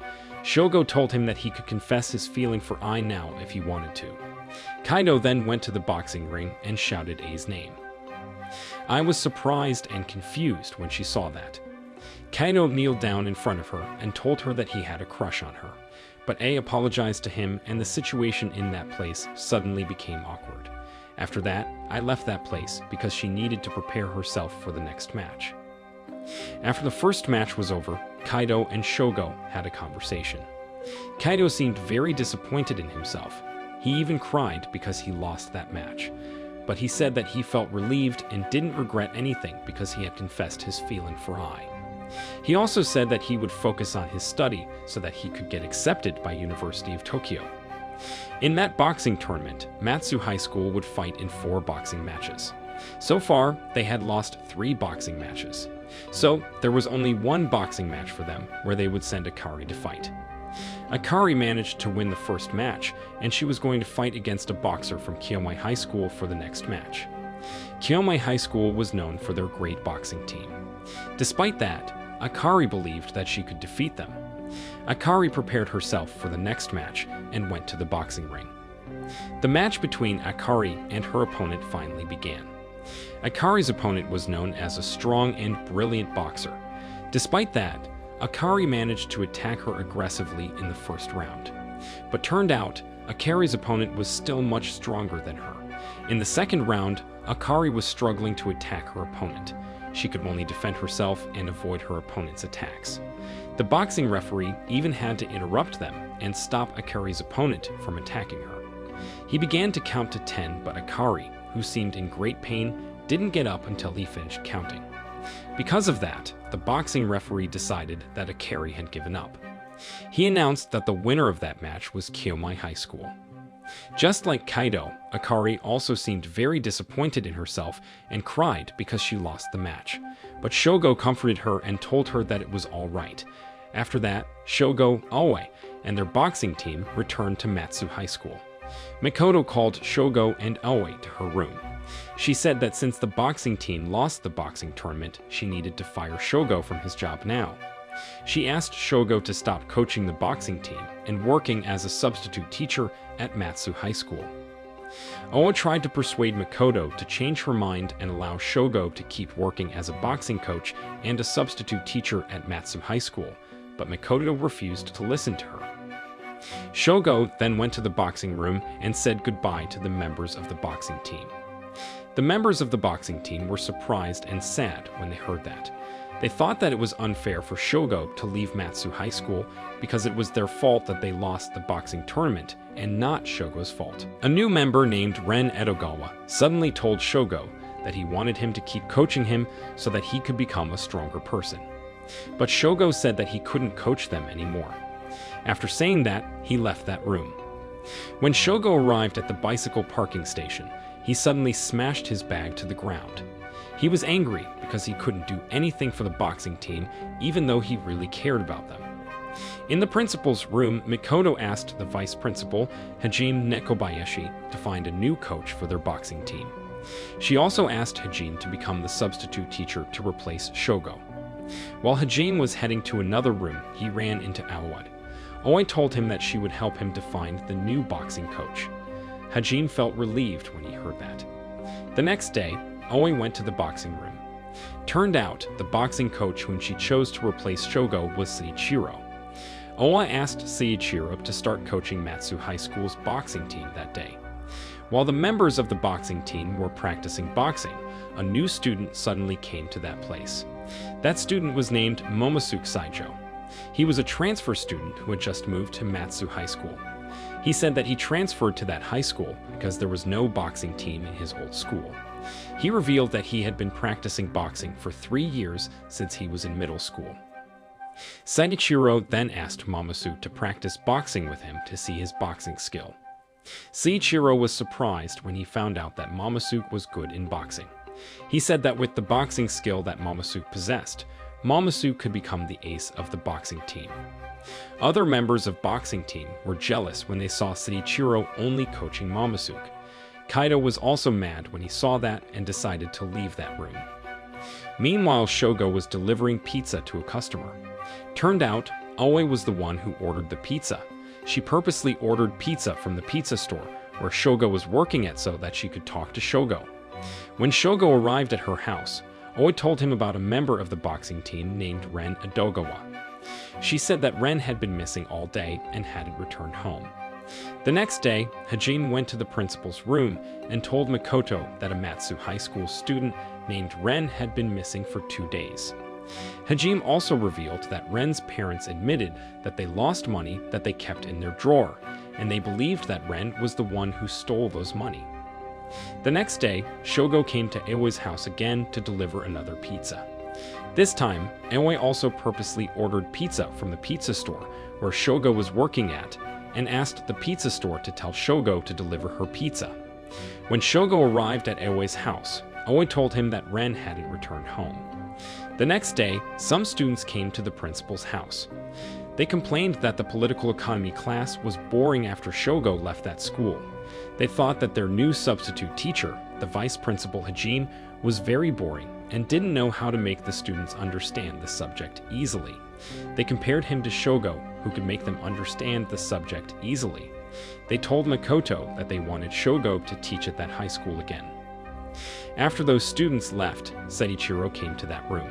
Shogo told him that he could confess his feeling for Ai now if he wanted to. Kaido then went to the boxing ring and shouted Ai's name. Ai was surprised and confused when she saw that. Kaido kneeled down in front of her and told her that he had a crush on her, but Ai apologized to him and the situation in that place suddenly became awkward. After that, I left that place because she needed to prepare herself for the next match. After the first match was over, Kaido and Shogo had a conversation. Kaido seemed very disappointed in himself. He even cried because he lost that match. But he said that he felt relieved and didn't regret anything because he had confessed his feeling for Ai. He also said that he would focus on his study so that he could get accepted by University of Tokyo. In that boxing tournament, Matsu High School would fight in 4 boxing matches. So far, they had lost 3 boxing matches. So there was only 1 boxing match for them where they would send Akari to fight. Akari managed to win the first match, and she was going to fight against a boxer from Kiyomai High School for the next match. Kiyomai High School was known for their great boxing team. Despite that, Akari believed that she could defeat them. Akari prepared herself for the next match and went to the boxing ring. The match between Akari and her opponent finally began. Akari's opponent was known as a strong and brilliant boxer. Despite that, Akari managed to attack her aggressively in the first round. But turned out, Akari's opponent was still much stronger than her. In the second round, Akari was struggling to attack her opponent. She could only defend herself and avoid her opponent's attacks. The boxing referee even had to interrupt them and stop Akari's opponent from attacking her. He began to count to 10, but Akari, who seemed in great pain, didn't get up until he finished counting. Because of that, the boxing referee decided that Akari had given up. He announced that the winner of that match was Kiyomai High School. Just like Kaido, Akari also seemed very disappointed in herself and cried because she lost the match. But Shogo comforted her and told her that it was all right. After that, Shogo, Aoi, and their boxing team returned to Matsu High School. Mikoto called Shogo and Aoi to her room. She said that since the boxing team lost the boxing tournament, she needed to fire Shogo from his job now. She asked Shogo to stop coaching the boxing team and working as a substitute teacher at Matsu High School. Oa tried to persuade Makoto to change her mind and allow Shogo to keep working as a boxing coach and a substitute teacher at Matsu High School, but Makoto refused to listen to her. Shogo then went to the boxing room and said goodbye to the members of the boxing team. The members of the boxing team were surprised and sad when they heard that. They thought that it was unfair for Shogo to leave Matsu High School because it was their fault that they lost the boxing tournament and not Shogo's fault. A new member named Ren Edogawa suddenly told Shogo that he wanted him to keep coaching him so that he could become a stronger person. But Shogo said that he couldn't coach them anymore. After saying that, he left that room. When Shogo arrived at the bicycle parking station, he suddenly smashed his bag to the ground. He was angry because he couldn't do anything for the boxing team, even though he really cared about them. In the principal's room, Mikoto asked the vice principal, Hajime Nekobayashi, to find a new coach for their boxing team. She also asked Hajime to become the substitute teacher to replace Shogo. While Hajime was heading to another room, he ran into Aoi. Aoi told him that she would help him to find the new boxing coach. Hajime felt relieved when he heard that. The next day, Aoi went to the boxing room. Turned out, the boxing coach whom she chose to replace Shogo was Seiichiro. Aoi asked Seiichiro to start coaching Matsu High School's boxing team that day. While the members of the boxing team were practicing boxing, a new student suddenly came to that place. That student was named Momosuke Saijo. He was a transfer student who had just moved to Matsu High School. He said that he transferred to that high school because there was no boxing team in his old school. He revealed that he had been practicing boxing for 3 years since he was in middle school. Seiichiro then asked Momosuke to practice boxing with him to see his boxing skill. Seiichiro was surprised when he found out that Momosuke was good in boxing. He said that with the boxing skill that Momosuke possessed, Momosuke could become the ace of the boxing team. Other members of boxing team were jealous when they saw Seiichiro only coaching Momosuke. Kaido was also mad when he saw that and decided to leave that room. Meanwhile, Shogo was delivering pizza to a customer. Turned out, Aoi was the one who ordered the pizza. She purposely ordered pizza from the pizza store where Shogo was working at so that she could talk to Shogo. When Shogo arrived at her house, Aoi told him about a member of the boxing team named Ren Edogawa. She said that Ren had been missing all day and hadn't returned home. The next day, Hajime went to the principal's room and told Makoto that a Matsu High School student named Ren had been missing for 2 days. Hajime also revealed that Ren's parents admitted that they lost money that they kept in their drawer, and they believed that Ren was the one who stole those money. The next day, Shogo came to Aoi's house again to deliver another pizza. This time, Aoi also purposely ordered pizza from the pizza store where Shogo was working at and asked the pizza store to tell Shogo to deliver her pizza. When Shogo arrived at Aoi's house, Aoi told him that Ren hadn't returned home. The next day, some students came to the principal's house. They complained that the political economy class was boring after Shogo left that school. They thought that their new substitute teacher, the vice principal Hajime, was very boring and didn't know how to make the students understand the subject easily. They compared him to Shogo, who could make them understand the subject easily. They told Makoto that they wanted Shogo to teach at that high school again. After those students left, Seiichiro came to that room.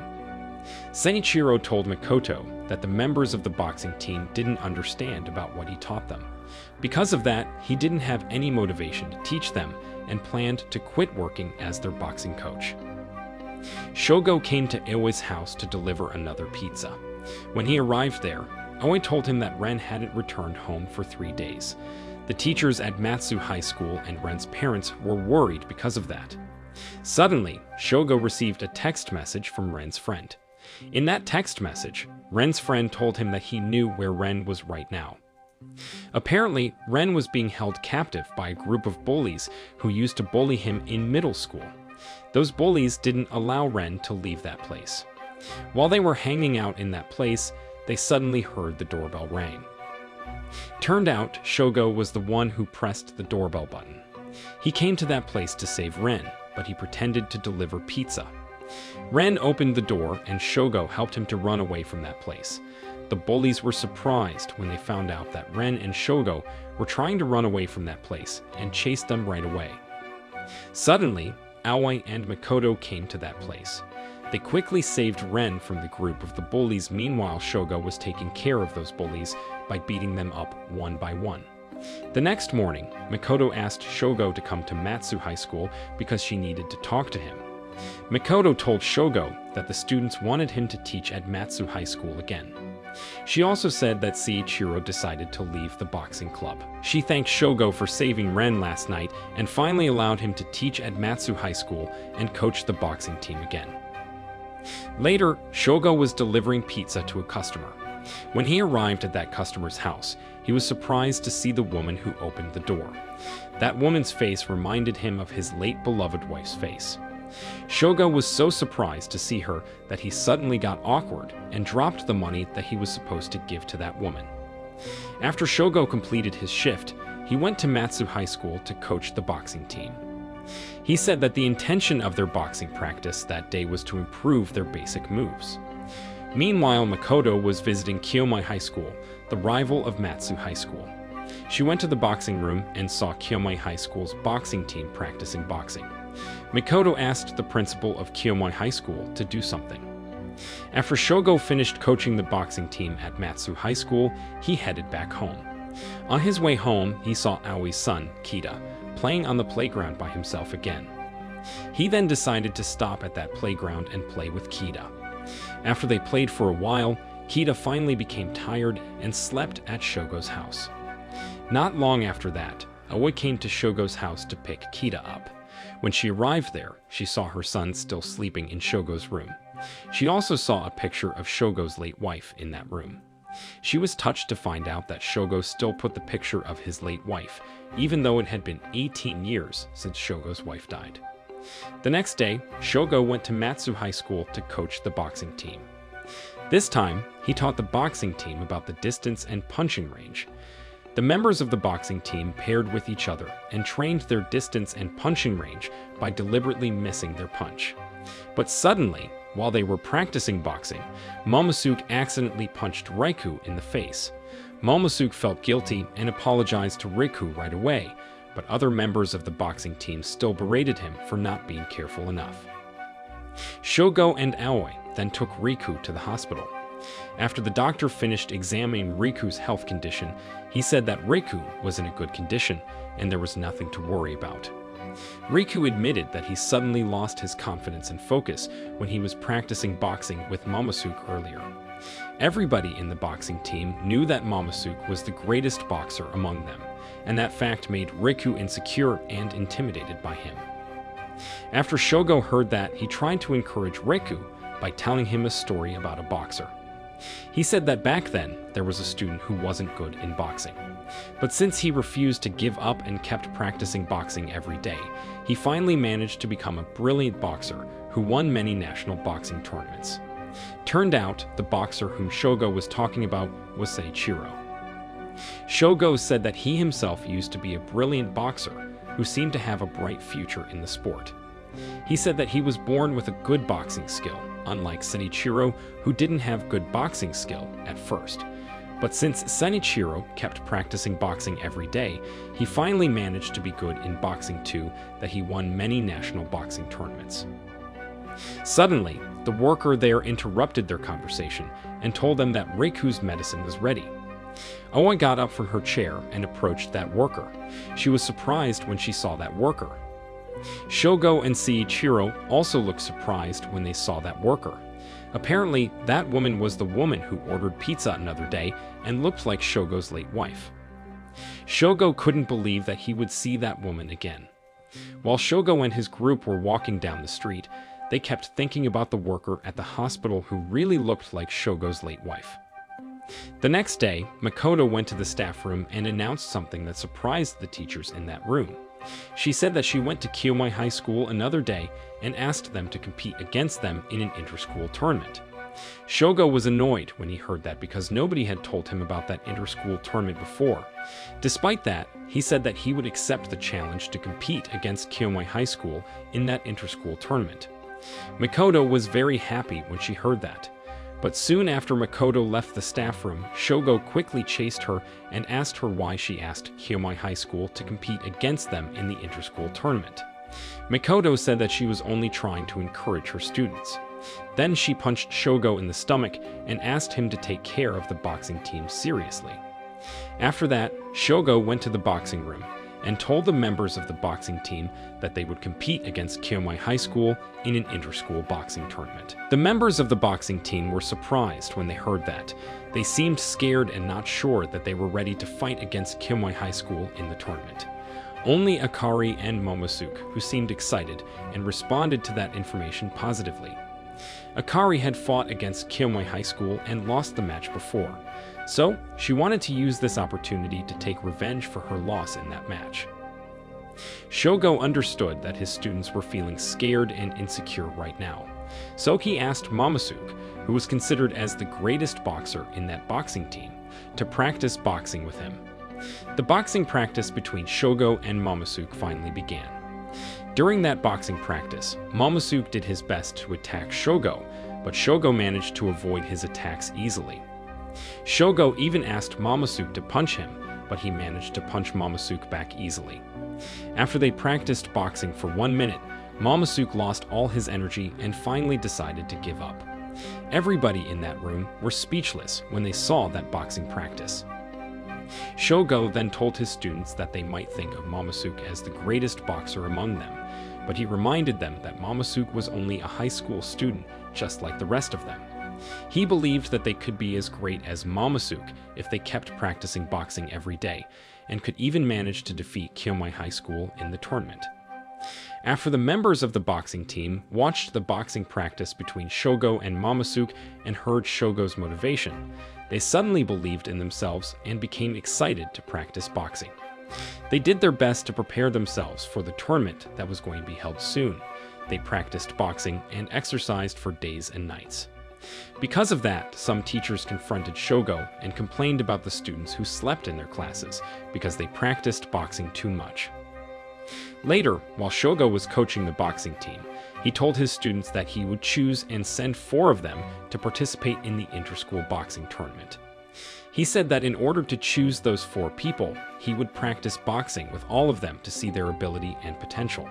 Seiichiro told Makoto that the members of the boxing team didn't understand about what he taught them. Because of that, he didn't have any motivation to teach them and planned to quit working as their boxing coach. Shogo came to Aoi's house to deliver another pizza. When he arrived there, Aoi told him that Ren hadn't returned home for 3 days. The teachers at Matsu High School and Ren's parents were worried because of that. Suddenly, Shogo received a text message from Ren's friend. In that text message, Ren's friend told him that he knew where Ren was right now. Apparently, Ren was being held captive by a group of bullies who used to bully him in middle school. Those bullies didn't allow Ren to leave that place. While they were hanging out in that place, they suddenly heard the doorbell ring. Turned out, Shogo was the one who pressed the doorbell button. He came to that place to save Ren, but he pretended to deliver pizza. Ren opened the door and Shogo helped him to run away from that place. the bullies were surprised when they found out that Ren and Shogo were trying to run away from that place and chased them right away. Suddenly, Aoi and Makoto came to that place. They quickly saved Ren from the group of the bullies. Meanwhile, Shogo was taking care of those bullies by beating them up one by one. The next morning, Makoto asked Shogo to come to Matsu High School because she needed to talk to him. Makoto told Shogo that the students wanted him to teach at Matsu High School again. She also said that Seiichiro decided to leave the boxing club. She thanked Shogo for saving Ren last night and finally allowed him to teach at Matsu High School and coach the boxing team again. Later, Shogo was delivering pizza to a customer. When he arrived at that customer's house, he was surprised to see the woman who opened the door. That woman's face reminded him of his late beloved wife's face. Shogo was so surprised to see her that he suddenly got awkward and dropped the money that he was supposed to give to that woman. After Shogo completed his shift, he went to Matsu High School to coach the boxing team. He said that the intention of their boxing practice that day was to improve their basic moves. Meanwhile, Makoto was visiting Kiyomai High School, the rival of Matsu High School. She went to the boxing room and saw Kiyomai High School's boxing team practicing boxing. Makoto asked the principal of Kiyomai High School to do something. After Shogo finished coaching the boxing team at Matsu High School, he headed back home. On his way home, he saw Aoi's son, Kita, playing on the playground by himself again. He then decided to stop at that playground and play with Kita. After they played for a while, Kita finally became tired and slept at Shogo's house. Not long after that, Aoi came to Shogo's house to pick Kita up. When she arrived there, she saw her son still sleeping in Shogo's room. She also saw a picture of Shogo's late wife in that room. She was touched to find out that Shogo still put the picture of his late wife, even though it had been 18 years since Shogo's wife died. The next day, Shogo went to Matsu High School to coach the boxing team. This time, he taught the boxing team about the distance and punching range. The members of the boxing team paired with each other and trained their distance and punching range by deliberately missing their punch. But suddenly, while they were practicing boxing, Momosuke accidentally punched Raikou in the face. Momosuke felt guilty and apologized to Raikou right away, but other members of the boxing team still berated him for not being careful enough. Shogo and Aoi then took Raikou to the hospital. After the doctor finished examining Raikou's health condition, he said that Raikou was in a good condition and there was nothing to worry about. Raikou admitted that he suddenly lost his confidence and focus when he was practicing boxing with Momosuke earlier. Everybody in the boxing team knew that Momosuke was the greatest boxer among them, and that fact made Raikou insecure and intimidated by him. After Shogo heard that, he tried to encourage Raikou by telling him a story about a boxer. He said that back then, there was a student who wasn't good in boxing. But since he refused to give up and kept practicing boxing every day, he finally managed to become a brilliant boxer who won many national boxing tournaments. Turned out, the boxer whom Shogo was talking about was Seiichiro. Shogo said that he himself used to be a brilliant boxer who seemed to have a bright future in the sport. He said that he was born with a good boxing skill, unlike Seiichiro, who didn't have good boxing skill at first. But since Seiichiro kept practicing boxing every day, he finally managed to be good in boxing too, that he won many national boxing tournaments. Suddenly, the worker there interrupted their conversation and told them that Raikou's medicine was ready. Aoi got up from her chair and approached that worker. She was surprised when she saw that worker. Shogo and Seiichiro also looked surprised when they saw that worker. Apparently, that woman was the woman who ordered pizza another day and looked like Shogo's late wife. Shogo couldn't believe that he would see that woman again. While Shogo and his group were walking down the street, they kept thinking about the worker at the hospital who really looked like Shogo's late wife. The next day, Makoto went to the staff room and announced something that surprised the teachers in that room. She said that she went to Kiyomai High School another day and asked them to compete against them in an inter-school tournament. Shogo was annoyed when he heard that because nobody had told him about that inter-school tournament before. Despite that, he said that he would accept the challenge to compete against Kiyomai High School in that inter-school tournament. Makoto was very happy when she heard that. But soon after Makoto left the staff room, Shogo quickly chased her and asked her why she asked Kyomai High School to compete against them in the inter-school tournament. Makoto said that she was only trying to encourage her students. Then she punched Shogo in the stomach and asked him to take care of the boxing team seriously. After that, Shogo went to the boxing room and told the members of the boxing team that they would compete against Kyomai High School in an inter-school boxing tournament. The members of the boxing team were surprised when they heard that. They seemed scared and not sure that they were ready to fight against Kyomai High School in the tournament. Only Akari and Momosuke, who seemed excited and responded to that information positively. Akari had fought against Kyomai High School and lost the match before, so she wanted to use this opportunity to take revenge for her loss in that match. Shogo understood that his students were feeling scared and insecure right now, so he asked Momosuke, who was considered as the greatest boxer in that boxing team, to practice boxing with him. The boxing practice between Shogo and Momosuke finally began. During that boxing practice, Momosuke did his best to attack Shogo, but Shogo managed to avoid his attacks easily. Shogo even asked Momosuke to punch him, but he managed to punch Momosuke back easily. After they practiced boxing for 1 minute, Momosuke lost all his energy and finally decided to give up. Everybody in that room were speechless when they saw that boxing practice. Shogo then told his students that they might think of Momosuke as the greatest boxer among them, but he reminded them that Momosuke was only a high school student, just like the rest of them. He believed that they could be as great as Momosuke if they kept practicing boxing every day, and could even manage to defeat Kyomai High School in the tournament. After the members of the boxing team watched the boxing practice between Shogo and Momosuke and heard Shogo's motivation, they suddenly believed in themselves and became excited to practice boxing. They did their best to prepare themselves for the tournament that was going to be held soon. They practiced boxing and exercised for days and nights. Because of that, some teachers confronted Shogo and complained about the students who slept in their classes because they practiced boxing too much. Later, while Shogo was coaching the boxing team, he told his students that he would choose and send 4 of them to participate in the inter-school boxing tournament. He said that in order to choose those 4 people, he would practice boxing with all of them to see their ability and potential.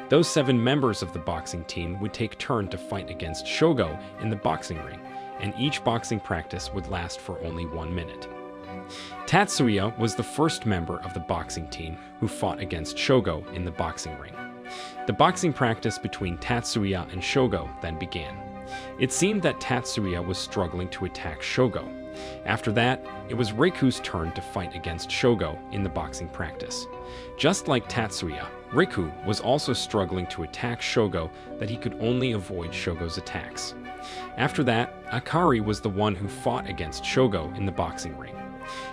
Those 7 members of the boxing team would take turn to fight against Shogo in the boxing ring, and each boxing practice would last for only 1 minute. Tatsuya was the first member of the boxing team who fought against Shogo in the boxing ring. The boxing practice between Tatsuya and Shogo then began. It seemed that Tatsuya was struggling to attack Shogo. After that, it was Riku's turn to fight against Shogo in the boxing practice. Just like Tatsuya, Riku was also struggling to attack Shogo that he could only avoid Shogo's attacks. After that, Akari was the one who fought against Shogo in the boxing ring.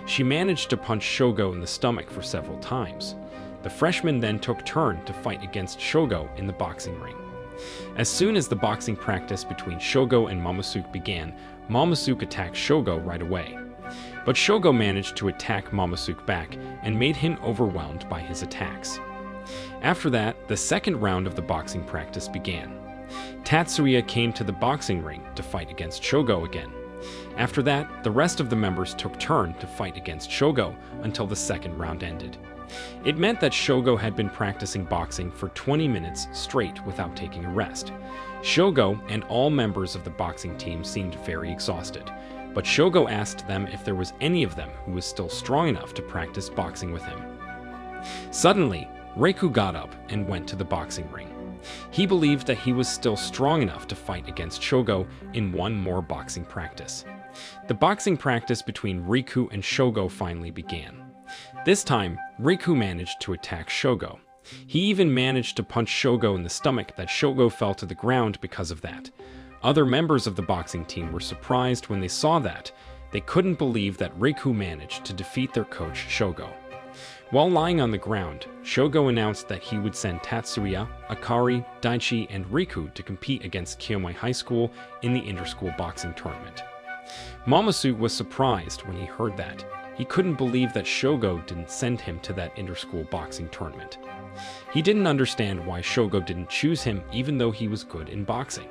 She managed to punch Shogo in the stomach for several times. The freshmen then took turn to fight against Shogo in the boxing ring. As soon as the boxing practice between Shogo and Momosuke began, Momosuke attacked Shogo right away. But Shogo managed to attack Momosuke back and made him overwhelmed by his attacks. After that, the second round of the boxing practice began. Tatsuya came to the boxing ring to fight against Shogo again. After that, the rest of the members took turn to fight against Shogo until the second round ended. It meant that Shogo had been practicing boxing for 20 minutes straight without taking a rest. Shogo and all members of the boxing team seemed very exhausted, but Shogo asked them if there was any of them who was still strong enough to practice boxing with him. Suddenly, Riku got up and went to the boxing ring. He believed that he was still strong enough to fight against Shogo in one more boxing practice. The boxing practice between Riku and Shogo finally began. This time, Riku managed to attack Shogo. He even managed to punch Shogo in the stomach that Shogo fell to the ground because of that. Other members of the boxing team were surprised when they saw that. They couldn't believe that Riku managed to defeat their coach, Shogo. While lying on the ground, Shogo announced that he would send Tatsuya, Akari, Daichi, and Riku to compete against Kyomai High School in the inter-school boxing tournament. Momosuke was surprised when he heard that. He couldn't believe that Shogo didn't send him to that inter-school boxing tournament. He didn't understand why Shogo didn't choose him even though he was good in boxing.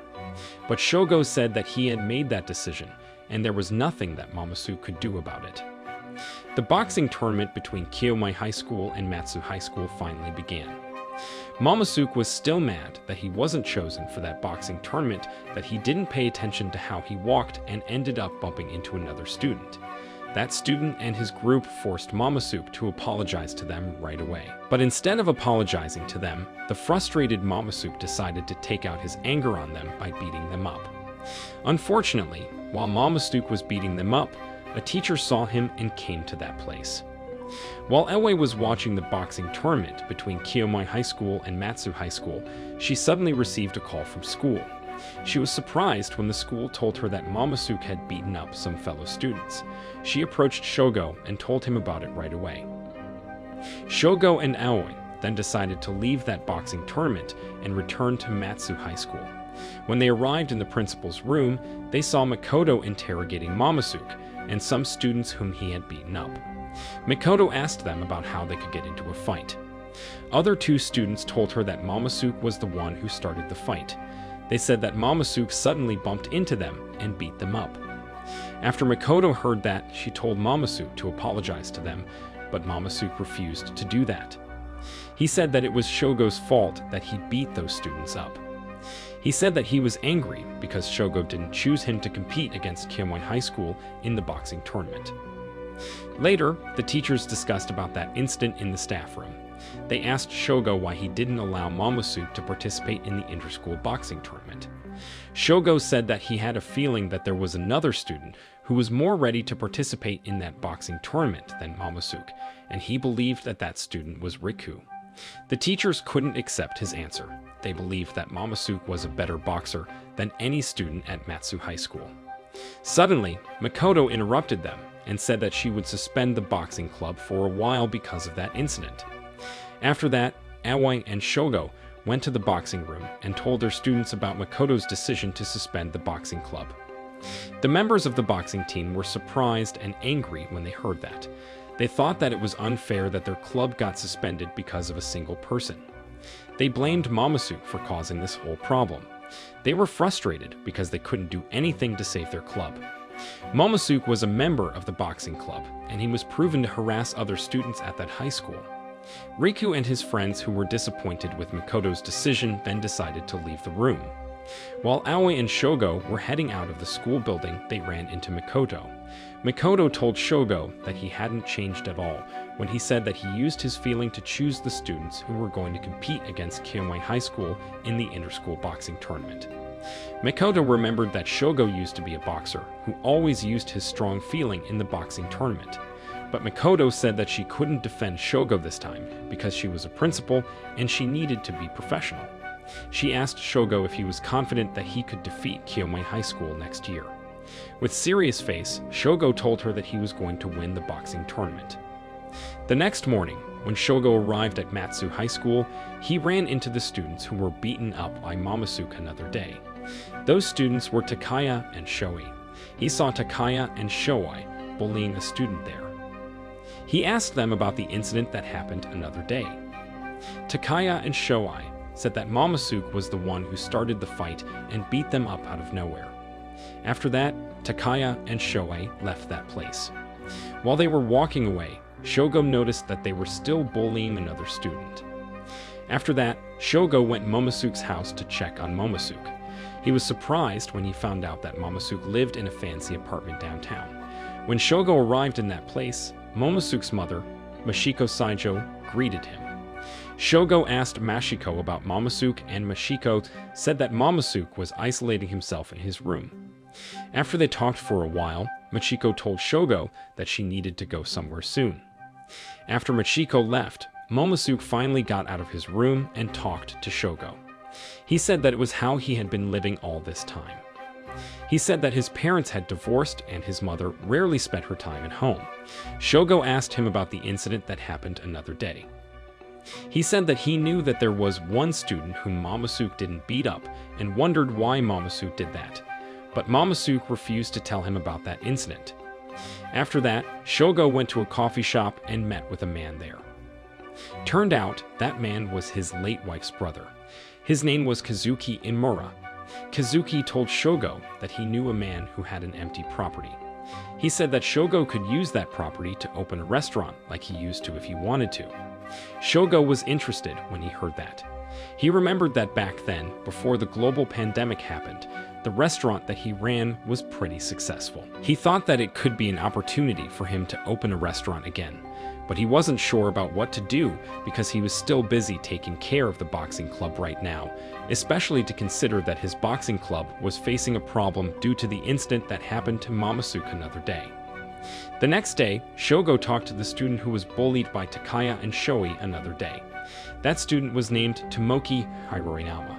But Shogo said that he had made that decision, and there was nothing that Momosuke could do about it. The boxing tournament between Kiyomai High School and Matsu High School finally began. Momosuke was still mad that he wasn't chosen for that boxing tournament, that he didn't pay attention to how he walked and ended up bumping into another student. That student and his group forced Momosuke to apologize to them right away. But instead of apologizing to them, the frustrated Momosuke decided to take out his anger on them by beating them up. Unfortunately, while Momosuke was beating them up, a teacher saw him and came to that place. While Elway was watching the boxing tournament between Kiyomai High School and Matsu High School, she suddenly received a call from school. She was surprised when the school told her that Momosuke had beaten up some fellow students. She approached Shogo and told him about it right away. Shogo and Aoi then decided to leave that boxing tournament and return to Matsu High School. When they arrived in the principal's room, they saw Makoto interrogating Momosuke and some students whom he had beaten up. Makoto asked them about how they could get into a fight. Other two students told her that Momosuke was the one who started the fight. They said that Momosuke suddenly bumped into them and beat them up. After Makoto heard that, she told Momosuke to apologize to them, but Momosuke refused to do that. He said that it was Shogo's fault that he beat those students up. He said that he was angry because Shogo didn't choose him to compete against Kiyomai High School in the boxing tournament. Later, the teachers discussed about that incident in the staff room. They asked Shogo why he didn't allow Momosuke to participate in the inter-school boxing tournament. Shogo said that he had a feeling that there was another student who was more ready to participate in that boxing tournament than Momosuke, and he believed that that student was Riku. The teachers couldn't accept his answer. They believed that Momosuke was a better boxer than any student at Matsu High School. Suddenly, Makoto interrupted them and said that she would suspend the boxing club for a while because of that incident. After that, Aoi and Shogo went to the boxing room and told their students about Makoto's decision to suspend the boxing club. The members of the boxing team were surprised and angry when they heard that. They thought that it was unfair that their club got suspended because of a single person. They blamed Momosuke for causing this whole problem. They were frustrated because they couldn't do anything to save their club. Momosuke was a member of the boxing club, and he was proven to harass other students at that high school. Riku and his friends who were disappointed with Makoto's decision then decided to leave the room. While Aoi and Shogo were heading out of the school building, they ran into Makoto. Makoto told Shogo that he hadn't changed at all when he said that he used his feeling to choose the students who were going to compete against Kiyomai High School in the inter-school boxing tournament. Makoto remembered that Shogo used to be a boxer who always used his strong feeling in the boxing tournament. But Makoto said that she couldn't defend Shogo this time because she was a principal and she needed to be professional. She asked Shogo if he was confident that he could defeat Kiyomai High School next year. With serious face, Shogo told her that he was going to win the boxing tournament. The next morning, when Shogo arrived at Matsu High School, he ran into the students who were beaten up by Momosuke another day. Those students were Takaya and Shoei. He saw Takaya and Shoei bullying a student there. He asked them about the incident that happened another day. Takaya and Shoei said that Momosuke was the one who started the fight and beat them up out of nowhere. After that, Takaya and Shoei left that place. While they were walking away, Shogo noticed that they were still bullying another student. After that, Shogo went to Momosuke's house to check on Momosuke. He was surprised when he found out that Momosuke lived in a fancy apartment downtown. When Shogo arrived in that place, Momosuke's mother, Mashiko Saijo, greeted him. Shogo asked Mashiko about Momosuke, and Mashiko said that Momosuke was isolating himself in his room. After they talked for a while, Machiko told Shogo that she needed to go somewhere soon. After Machiko left, Momosuke finally got out of his room and talked to Shogo. He said that it was how he had been living all this time. He said that his parents had divorced and his mother rarely spent her time at home. Shogo asked him about the incident that happened another day. He said that he knew that there was one student whom Momosuke didn't beat up and wondered why Momosuke did that. But Momosuke refused to tell him about that incident. After that, Shogo went to a coffee shop and met with a man there. Turned out, that man was his late wife's brother. His name was Kazuki Imura. Kazuki told Shogo that he knew a man who had an empty property. He said that Shogo could use that property to open a restaurant like he used to if he wanted to. Shogo was interested when he heard that. He remembered that back then, before the global pandemic happened, the restaurant that he ran was pretty successful. He thought that it could be an opportunity for him to open a restaurant again, but he wasn't sure about what to do because he was still busy taking care of the boxing club right now, especially to consider that his boxing club was facing a problem due to the incident that happened to Momosuke another day. The next day, Shogo talked to the student who was bullied by Takaya and Shoei another day. That student was named Tomoki Hiroinama.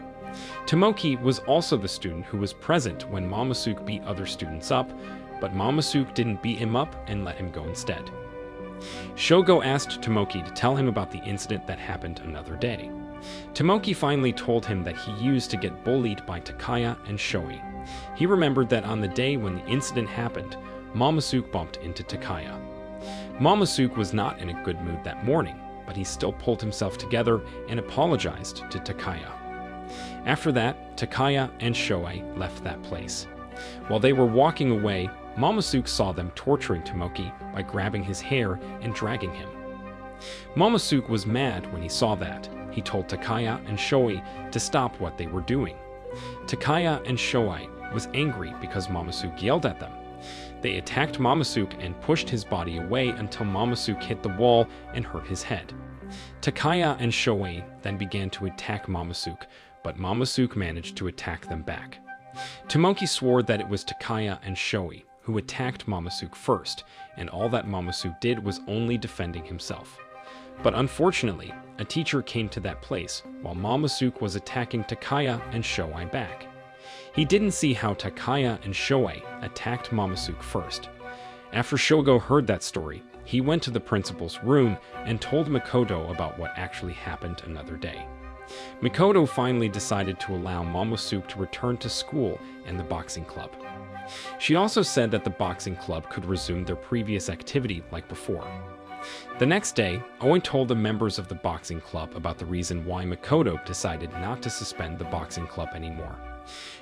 Tomoki was also the student who was present when Momosuke beat other students up, but Momosuke didn't beat him up and let him go instead. Shogo asked Tomoki to tell him about the incident that happened another day. Tomoki finally told him that he used to get bullied by Takaya and Shoei. He remembered that on the day when the incident happened, Momosuke bumped into Takaya. Momosuke was not in a good mood that morning, but he still pulled himself together and apologized to Takaya. After that, Takaya and Shoei left that place. While they were walking away, Momosuke saw them torturing Tomoki by grabbing his hair and dragging him. Momosuke was mad when he saw that. He told Takaya and Shoei to stop what they were doing. Takaya and Shoei was angry because Momosuke yelled at them. They attacked Momosuke and pushed his body away until Momosuke hit the wall and hurt his head. Takaya and Shoei then began to attack Momosuke, but Momosuke managed to attack them back. Tomoki swore that it was Takaya and Shoei who attacked Momosuke first, and all that Momosuke did was only defending himself. But unfortunately, a teacher came to that place while Momosuke was attacking Takaya and Shoei back. He didn't see how Takaya and Shoei attacked Momosuke first. After Shogo heard that story, he went to the principal's room and told Mikoto about what actually happened another day. Mikoto finally decided to allow Momosuke to return to school and the boxing club. She also said that the boxing club could resume their previous activity like before. The next day, Oe told the members of the boxing club about the reason why Mikoto decided not to suspend the boxing club anymore.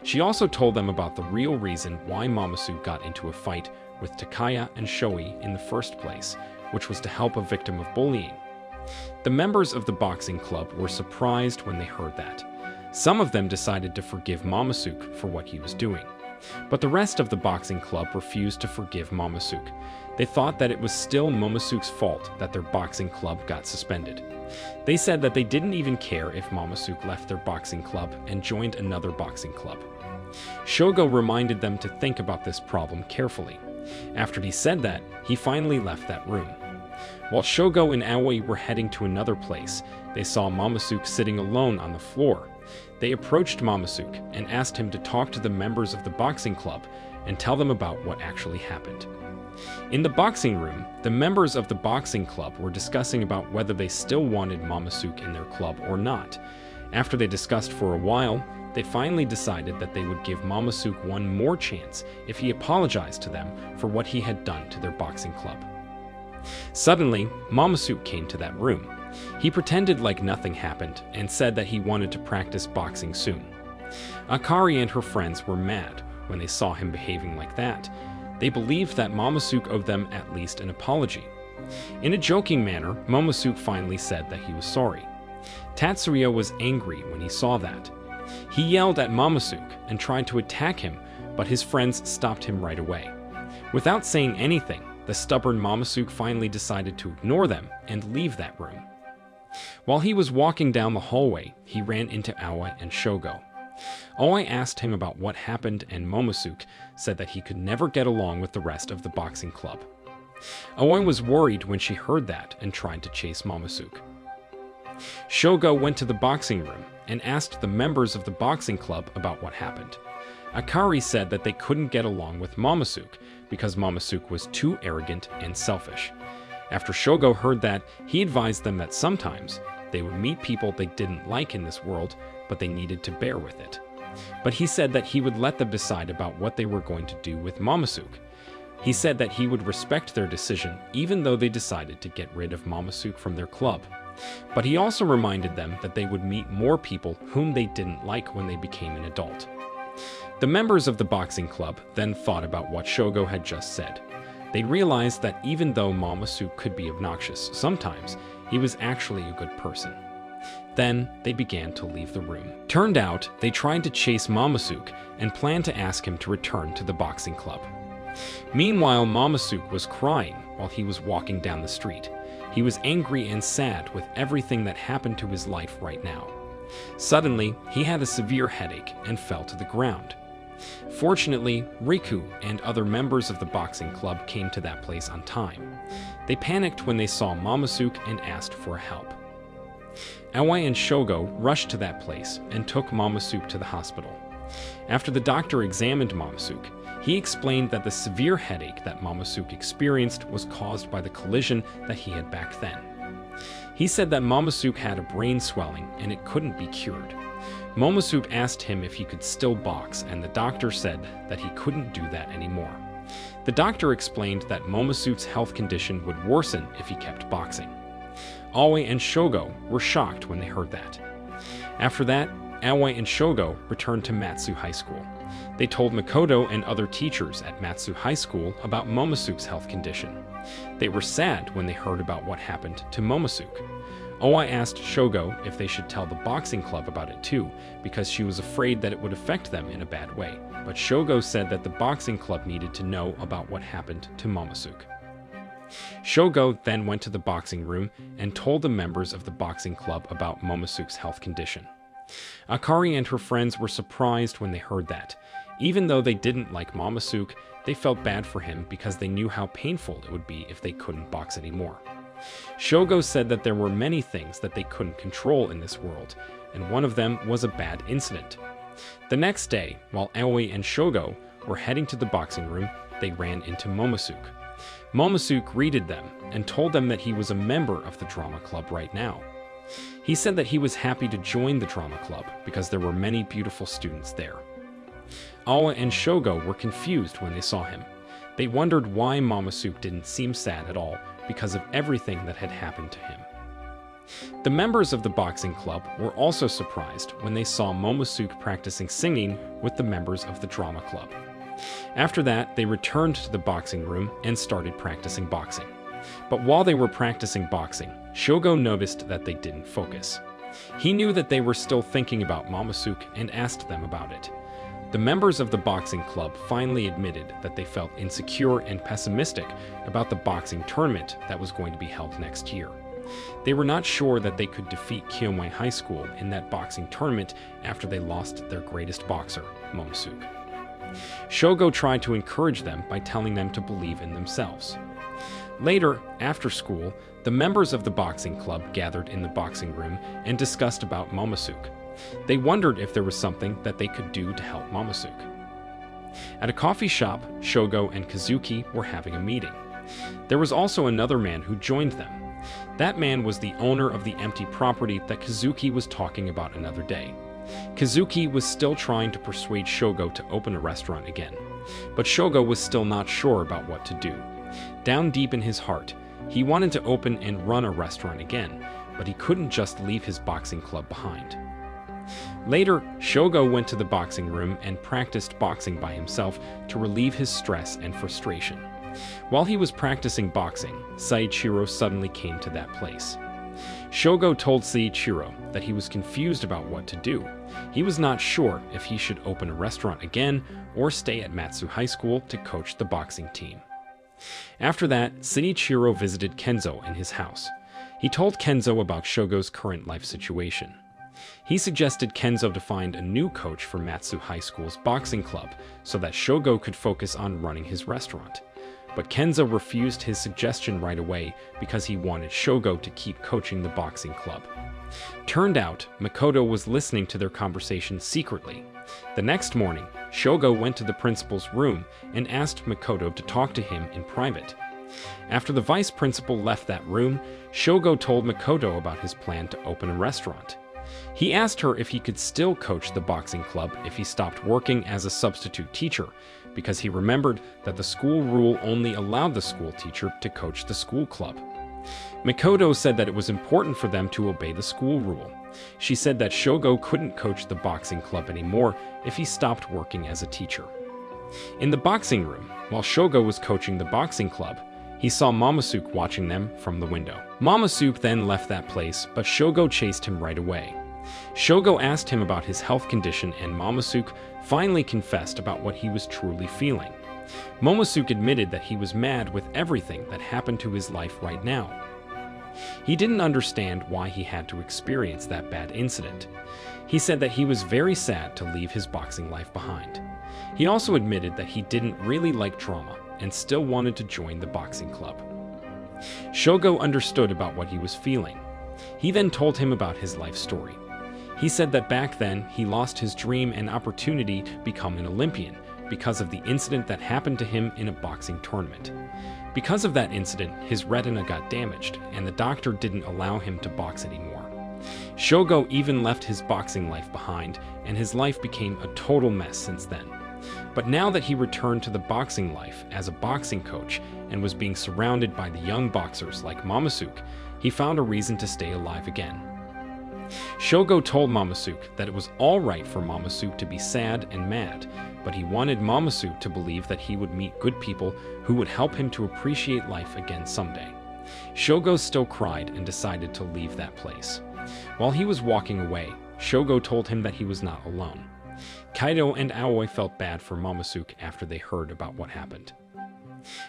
She also told them about the real reason why Momosuke got into a fight with Takaya and Shoei in the first place, which was to help a victim of bullying. The members of the boxing club were surprised when they heard that. Some of them decided to forgive Momosuke for what he was doing. But the rest of the boxing club refused to forgive Momosuke. They thought that it was still Momosuke's fault that their boxing club got suspended. They said that they didn't even care if Momosuke left their boxing club and joined another boxing club. Shogo reminded them to think about this problem carefully. After he said that, he finally left that room. While Shogo and Aoi were heading to another place, they saw Momosuke sitting alone on the floor. They approached Momosuke and asked him to talk to the members of the boxing club and tell them about what actually happened. In the boxing room, the members of the boxing club were discussing about whether they still wanted Momosuke in their club or not. After they discussed for a while, they finally decided that they would give Momosuke one more chance if he apologized to them for what he had done to their boxing club. Suddenly, Momosuke came to that room. He pretended like nothing happened and said that he wanted to practice boxing soon. Akari and her friends were mad when they saw him behaving like that. They believed that Momosuke owed them at least an apology. In a joking manner, Momosuke finally said that he was sorry. Tatsuya was angry when he saw that. He yelled at Momosuke and tried to attack him, but his friends stopped him right away. Without saying anything, the stubborn Momosuke finally decided to ignore them and leave that room. While he was walking down the hallway, he ran into Aoi and Shogo. Aoi asked him about what happened, and Momosuke said that he could never get along with the rest of the boxing club. Aoi was worried when she heard that and tried to chase Momosuke. Shogo went to the boxing room and asked the members of the boxing club about what happened. Akari said that they couldn't get along with Momosuke because Momosuke was too arrogant and selfish. After Shogo heard that, he advised them that sometimes they would meet people they didn't like in this world, but they needed to bear with it. But he said that he would let them decide about what they were going to do with Momosuke. He said that he would respect their decision even though they decided to get rid of Momosuke from their club. But he also reminded them that they would meet more people whom they didn't like when they became an adult. The members of the boxing club then thought about what Shogo had just said. They realized that even though Momosuke could be obnoxious sometimes, he was actually a good person. Then they began to leave the room. Turned out, they tried to chase Momosuke and planned to ask him to return to the boxing club. Meanwhile, Momosuke was crying while he was walking down the street. He was angry and sad with everything that happened to his life right now. Suddenly, he had a severe headache and fell to the ground. Fortunately, Riku and other members of the boxing club came to that place on time. They panicked when they saw Momosuke and asked for help. Aoi and Shogo rushed to that place and took Momosuke to the hospital. After the doctor examined Momosuke, he explained that the severe headache that Momosuke experienced was caused by the collision that he had back then. He said that Momosuke had a brain swelling and it couldn't be cured. Momosuke asked him if he could still box, and the doctor said that he couldn't do that anymore. The doctor explained that Momosuke's health condition would worsen if he kept boxing. Aoi and Shogo were shocked when they heard that. After that, Aoi and Shogo returned to Matsu High School. They told Makoto and other teachers at Matsu High School about Momosuke's health condition. They were sad when they heard about what happened to Momosuke. Aoi asked Shogo if they should tell the boxing club about it too, because she was afraid that it would affect them in a bad way. But Shogo said that the boxing club needed to know about what happened to Momosuke. Shogo then went to the boxing room and told the members of the boxing club about Momosuke's health condition. Akari and her friends were surprised when they heard that. Even though they didn't like Momosuke, they felt bad for him because they knew how painful it would be if they couldn't box anymore. Shogo said that there were many things that they couldn't control in this world, and one of them was a bad incident. The next day, while Aoi and Shogo were heading to the boxing room, they ran into Momosuke. Momosuke greeted them and told them that he was a member of the drama club right now. He said that he was happy to join the drama club because there were many beautiful students there. Aoi and Shogo were confused when they saw him. They wondered why Momosuke didn't seem sad at all because of everything that had happened to him. The members of the boxing club were also surprised when they saw Momosuke practicing singing with the members of the drama club. After that, they returned to the boxing room and started practicing boxing. But while they were practicing boxing, Shogo noticed that they didn't focus. He knew that they were still thinking about Momosuke and asked them about it. The members of the boxing club finally admitted that they felt insecure and pessimistic about the boxing tournament that was going to be held next year. They were not sure that they could defeat Kiyomai High School in that boxing tournament after they lost their greatest boxer, Momosuke. Shogo tried to encourage them by telling them to believe in themselves. Later, after school, the members of the boxing club gathered in the boxing room and discussed about Momosuke. They wondered if there was something that they could do to help Momosuke. At a coffee shop, Shogo and Kazuki were having a meeting. There was also another man who joined them. That man was the owner of the empty property that Kazuki was talking about another day. Kazuki was still trying to persuade Shogo to open a restaurant again, but Shogo was still not sure about what to do. Down deep in his heart, he wanted to open and run a restaurant again, but he couldn't just leave his boxing club behind. Later, Shogo went to the boxing room and practiced boxing by himself to relieve his stress and frustration. While he was practicing boxing, Saichiro suddenly came to that place. Shogo told Saichiro that he was confused about what to do. He was not sure if he should open a restaurant again or stay at Matsu High School to coach the boxing team. After that, Saichiro visited Kenzo in his house. He told Kenzo about Shogo's current life situation. He suggested Kenzo to find a new coach for Matsu High School's boxing club so that Shogo could focus on running his restaurant. But Kenzo refused his suggestion right away because he wanted Shogo to keep coaching the boxing club. Turned out, Makoto was listening to their conversation secretly. The next morning, Shogo went to the principal's room and asked Makoto to talk to him in private. After the vice principal left that room, Shogo told Makoto about his plan to open a restaurant. He asked her if he could still coach the boxing club if he stopped working as a substitute teacher, because he remembered that the school rule only allowed the school teacher to coach the school club. Mikoto said that it was important for them to obey the school rule. She said that Shogo couldn't coach the boxing club anymore if he stopped working as a teacher. In the boxing room, while Shogo was coaching the boxing club, he saw Momosuke watching them from the window. Momosuke then left that place, but Shogo chased him right away. Shogo asked him about his health condition, and Momosuke finally confessed about what he was truly feeling. Momosuke admitted that he was mad with everything that happened to his life right now. He didn't understand why he had to experience that bad incident. He said that he was very sad to leave his boxing life behind. He also admitted that he didn't really like drama and still wanted to join the boxing club. Shogo understood about what he was feeling. He then told him about his life story. He said that back then he lost his dream and opportunity to become an Olympian because of the incident that happened to him in a boxing tournament. Because of that incident, his retina got damaged, and the doctor didn't allow him to box anymore. Shogo even left his boxing life behind, and his life became a total mess since then. But now that he returned to the boxing life as a boxing coach and was being surrounded by the young boxers like Momosuke, he found a reason to stay alive again. Shogo told Momosuke that it was all right for Momosuke to be sad and mad, but he wanted Momosuke to believe that he would meet good people who would help him to appreciate life again someday. Shogo still cried and decided to leave that place. While he was walking away, Shogo told him that he was not alone. Kaido and Aoi felt bad for Momosuke after they heard about what happened.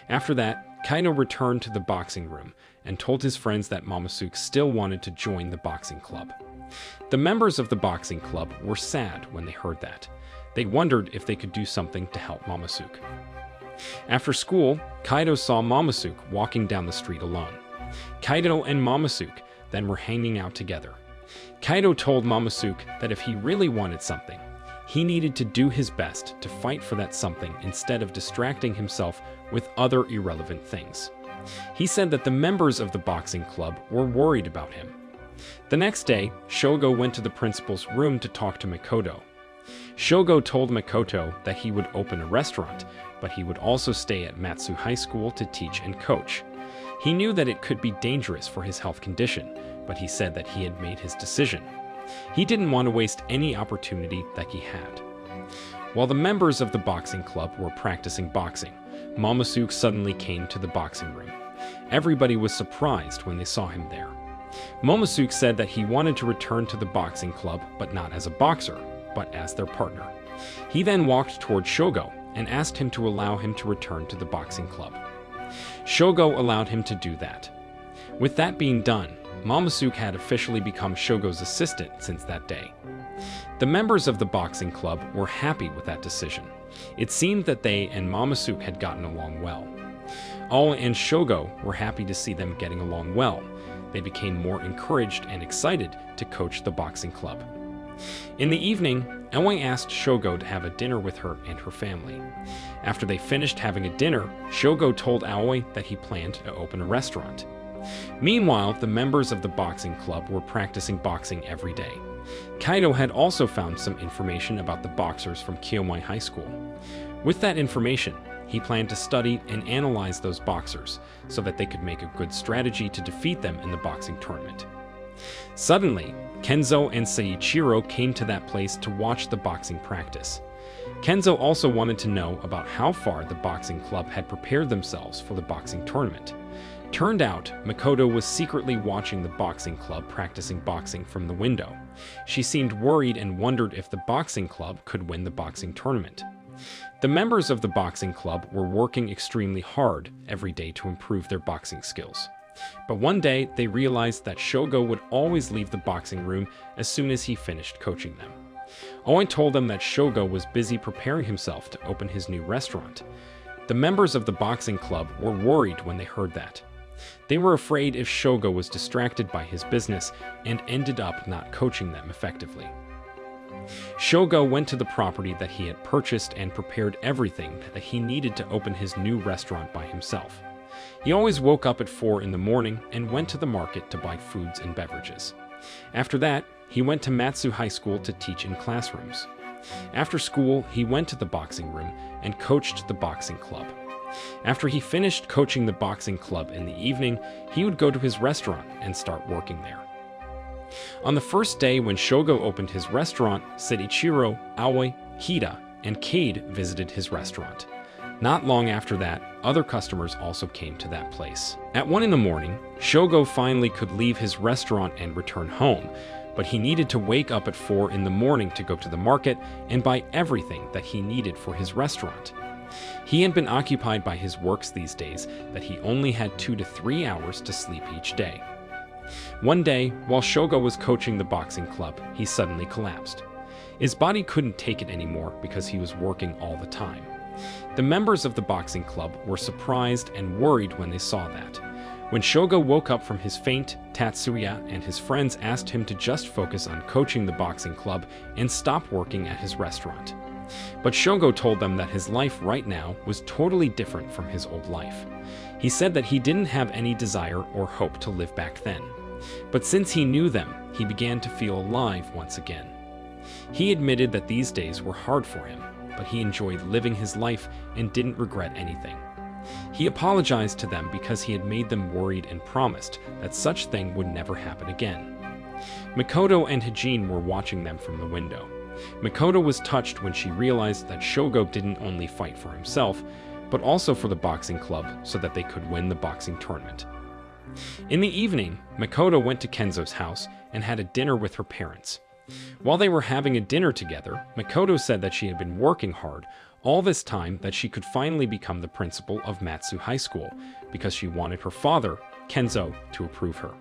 After that, Kaido returned to the boxing room and told his friends that Momosuke still wanted to join the boxing club. The members of the boxing club were sad when they heard that. They wondered if they could do something to help Momosuke. After school, Kaido saw Momosuke walking down the street alone. Kaido and Momosuke then were hanging out together. Kaido told Momosuke that if he really wanted something, he needed to do his best to fight for that something instead of distracting himself with other irrelevant things. He said that the members of the boxing club were worried about him. The next day, Shogo went to the principal's room to talk to Mikoto. Shogo told Mikoto that he would open a restaurant, but he would also stay at Matsu High School to teach and coach. He knew that it could be dangerous for his health condition, but he said that he had made his decision. He didn't want to waste any opportunity that he had. While the members of the boxing club were practicing boxing, Momosuke suddenly came to the boxing room. Everybody was surprised when they saw him there. Momosuke said that he wanted to return to the boxing club, but not as a boxer, but as their partner. He then walked toward Shogo and asked him to allow him to return to the boxing club. Shogo allowed him to do that. With that being done, Momosuke had officially become Shogo's assistant since that day. The members of the boxing club were happy with that decision. It seemed that they and Momosuke had gotten along well. Aoi and Shogo were happy to see them getting along well. They became more encouraged and excited to coach the boxing club. In the evening, Aoi asked Shogo to have a dinner with her and her family. After they finished having a dinner, Shogo told Aoi that he planned to open a restaurant. Meanwhile, the members of the boxing club were practicing boxing every day. Kaido had also found some information about the boxers from Kiyomai High School. With that information, he planned to study and analyze those boxers so that they could make a good strategy to defeat them in the boxing tournament. Suddenly, Kenzo and Seiichiro came to that place to watch the boxing practice. Kenzo also wanted to know about how far the boxing club had prepared themselves for the boxing tournament. Turned out, Mikoto was secretly watching the boxing club practicing boxing from the window. She seemed worried and wondered if the boxing club could win the boxing tournament. The members of the boxing club were working extremely hard every day to improve their boxing skills. But one day, they realized that Shogo would always leave the boxing room as soon as he finished coaching them. Aoi told them that Shogo was busy preparing himself to open his new restaurant. The members of the boxing club were worried when they heard that. They were afraid if Shogo was distracted by his business and ended up not coaching them effectively. Shogo went to the property that he had purchased and prepared everything that he needed to open his new restaurant by himself. He always woke up at 4 in the morning and went to the market to buy foods and beverages. After that, he went to Matsu High School to teach in classrooms. After school, he went to the boxing room and coached the boxing club. After he finished coaching the boxing club in the evening, he would go to his restaurant and start working there. On the first day when Shogo opened his restaurant, Seiichiro, Aoi, Hida, and Kade visited his restaurant. Not long after that, other customers also came to that place. At 1 in the morning, Shogo finally could leave his restaurant and return home, but he needed to wake up at 4 in the morning to go to the market and buy everything that he needed for his restaurant. He had been occupied by his works these days that he only had 2 to 3 hours to sleep each day. One day, while Shogo was coaching the boxing club, he suddenly collapsed. His body couldn't take it anymore because he was working all the time. The members of the boxing club were surprised and worried when they saw that. When Shogo woke up from his faint, Tatsuya and his friends asked him to just focus on coaching the boxing club and stop working at his restaurant. But Shogo told them that his life right now was totally different from his old life. He said that he didn't have any desire or hope to live back then. But since he knew them, he began to feel alive once again. He admitted that these days were hard for him, but he enjoyed living his life and didn't regret anything. He apologized to them because he had made them worried and promised that such thing would never happen again. Makoto and Hajin were watching them from the window. Makoto was touched when she realized that Shogo didn't only fight for himself, but also for the boxing club so that they could win the boxing tournament. In the evening, Makoto went to Kenzo's house and had a dinner with her parents. While they were having a dinner together, Makoto said that she had been working hard all this time that she could finally become the principal of Matsu High School because she wanted her father, Kenzo, to approve her.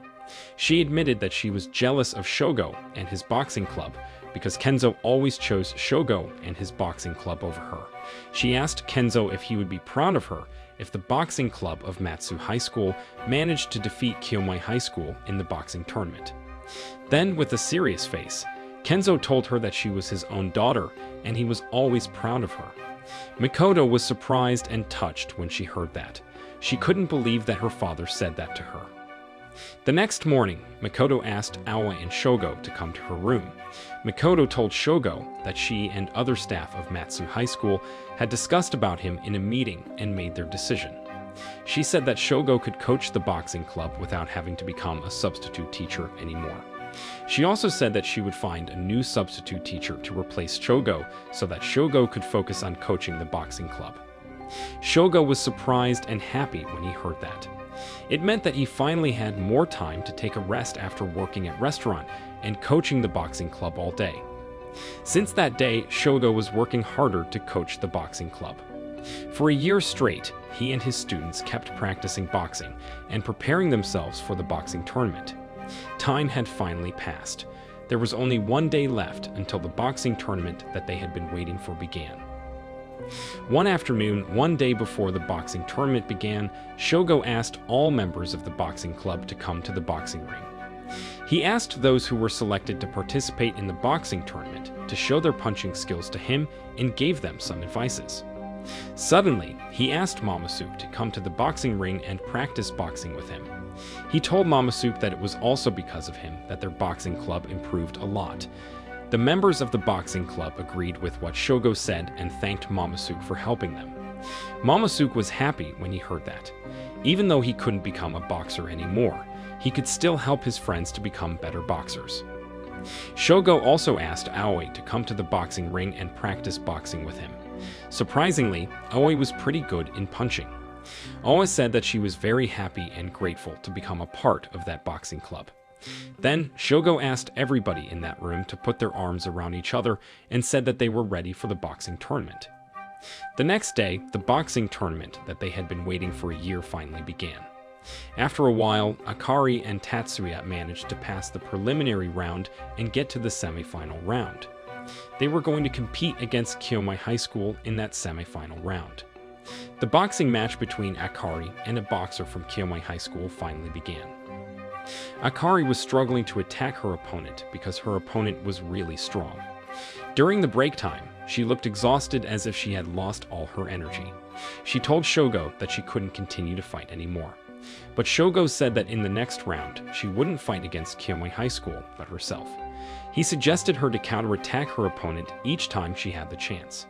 She admitted that she was jealous of Shogo and his boxing club because Kenzo always chose Shogo and his boxing club over her. She asked Kenzo if he would be proud of her if the boxing club of Matsu High School managed to defeat Kiyomai High School in the boxing tournament. Then, with a serious face, Kenzo told her that she was his own daughter and he was always proud of her. Makoto was surprised and touched when she heard that. She couldn't believe that her father said that to her. The next morning, Makoto asked Aoi and Shogo to come to her room. Makoto told Shogo that she and other staff of Matsu High School had discussed about him in a meeting and made their decision. She said that Shogo could coach the boxing club without having to become a substitute teacher anymore. She also said that she would find a new substitute teacher to replace Shogo so that Shogo could focus on coaching the boxing club. Shogo was surprised and happy when he heard that. It meant that he finally had more time to take a rest after working at restaurant and coaching the boxing club all day. Since that day, Shogo was working harder to coach the boxing club. For a year straight, he and his students kept practicing boxing and preparing themselves for the boxing tournament. Time had finally passed. There was only 1 day left until the boxing tournament that they had been waiting for began. One afternoon, 1 day before the boxing tournament began, Shogo asked all members of the boxing club to come to the boxing ring. He asked those who were selected to participate in the boxing tournament to show their punching skills to him and gave them some advices. Suddenly, he asked Mamasuke to come to the boxing ring and practice boxing with him. He told Mamasuke that it was also because of him that their boxing club improved a lot. The members of the boxing club agreed with what Shogo said and thanked Mamasuke for helping them. Mamasuke was happy when he heard that. Even though he couldn't become a boxer anymore, he could still help his friends to become better boxers. Shogo also asked Aoi to come to the boxing ring and practice boxing with him. Surprisingly, Aoi was pretty good in punching. Aoi said that she was very happy and grateful to become a part of that boxing club. Then, Shogo asked everybody in that room to put their arms around each other and said that they were ready for the boxing tournament. The next day, the boxing tournament that they had been waiting for a year finally began. After a while, Akari and Tatsuya managed to pass the preliminary round and get to the semifinal round. They were going to compete against Kiyomai High School in that semifinal round. The boxing match between Akari and a boxer from Kiyomai High School finally began. Akari was struggling to attack her opponent because her opponent was really strong. During the break time, she looked exhausted as if she had lost all her energy. She told Shogo that she couldn't continue to fight anymore. But Shogo said that in the next round, she wouldn't fight against Kiyomai High School, but herself. He suggested her to counterattack her opponent each time she had the chance.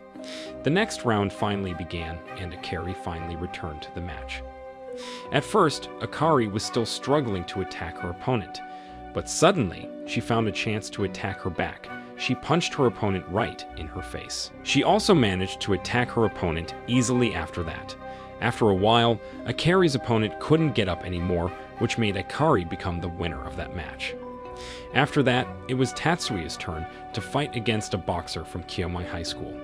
The next round finally began, and Akari finally returned to the match. At first, Akari was still struggling to attack her opponent, but suddenly she found a chance to attack her back. She punched her opponent right in her face. She also managed to attack her opponent easily after that. After a while, Akari's opponent couldn't get up anymore, which made Akari become the winner of that match. After that, it was Tatsuya's turn to fight against a boxer from Kiyomai High School.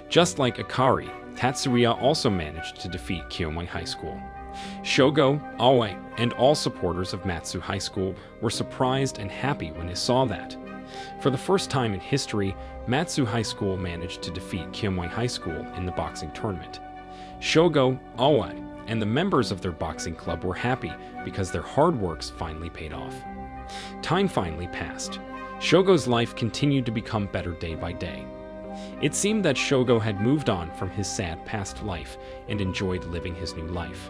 Just like Akari, Tatsuya also managed to defeat Kiyomai High School. Shogo, Aoi, and all supporters of Matsu High School were surprised and happy when they saw that. For the first time in history, Matsu High School managed to defeat Kiyomai High School in the boxing tournament. Shogo, Aoi, and the members of their boxing club were happy because their hard works finally paid off. Time finally passed. Shogo's life continued to become better day by day. It seemed that Shogo had moved on from his sad past life and enjoyed living his new life.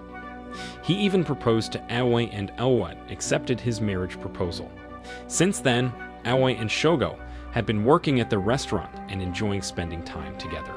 He even proposed to Aoi, and Aoi accepted his marriage proposal. Since then, Aoi and Shogo had been working at the restaurant and enjoying spending time together.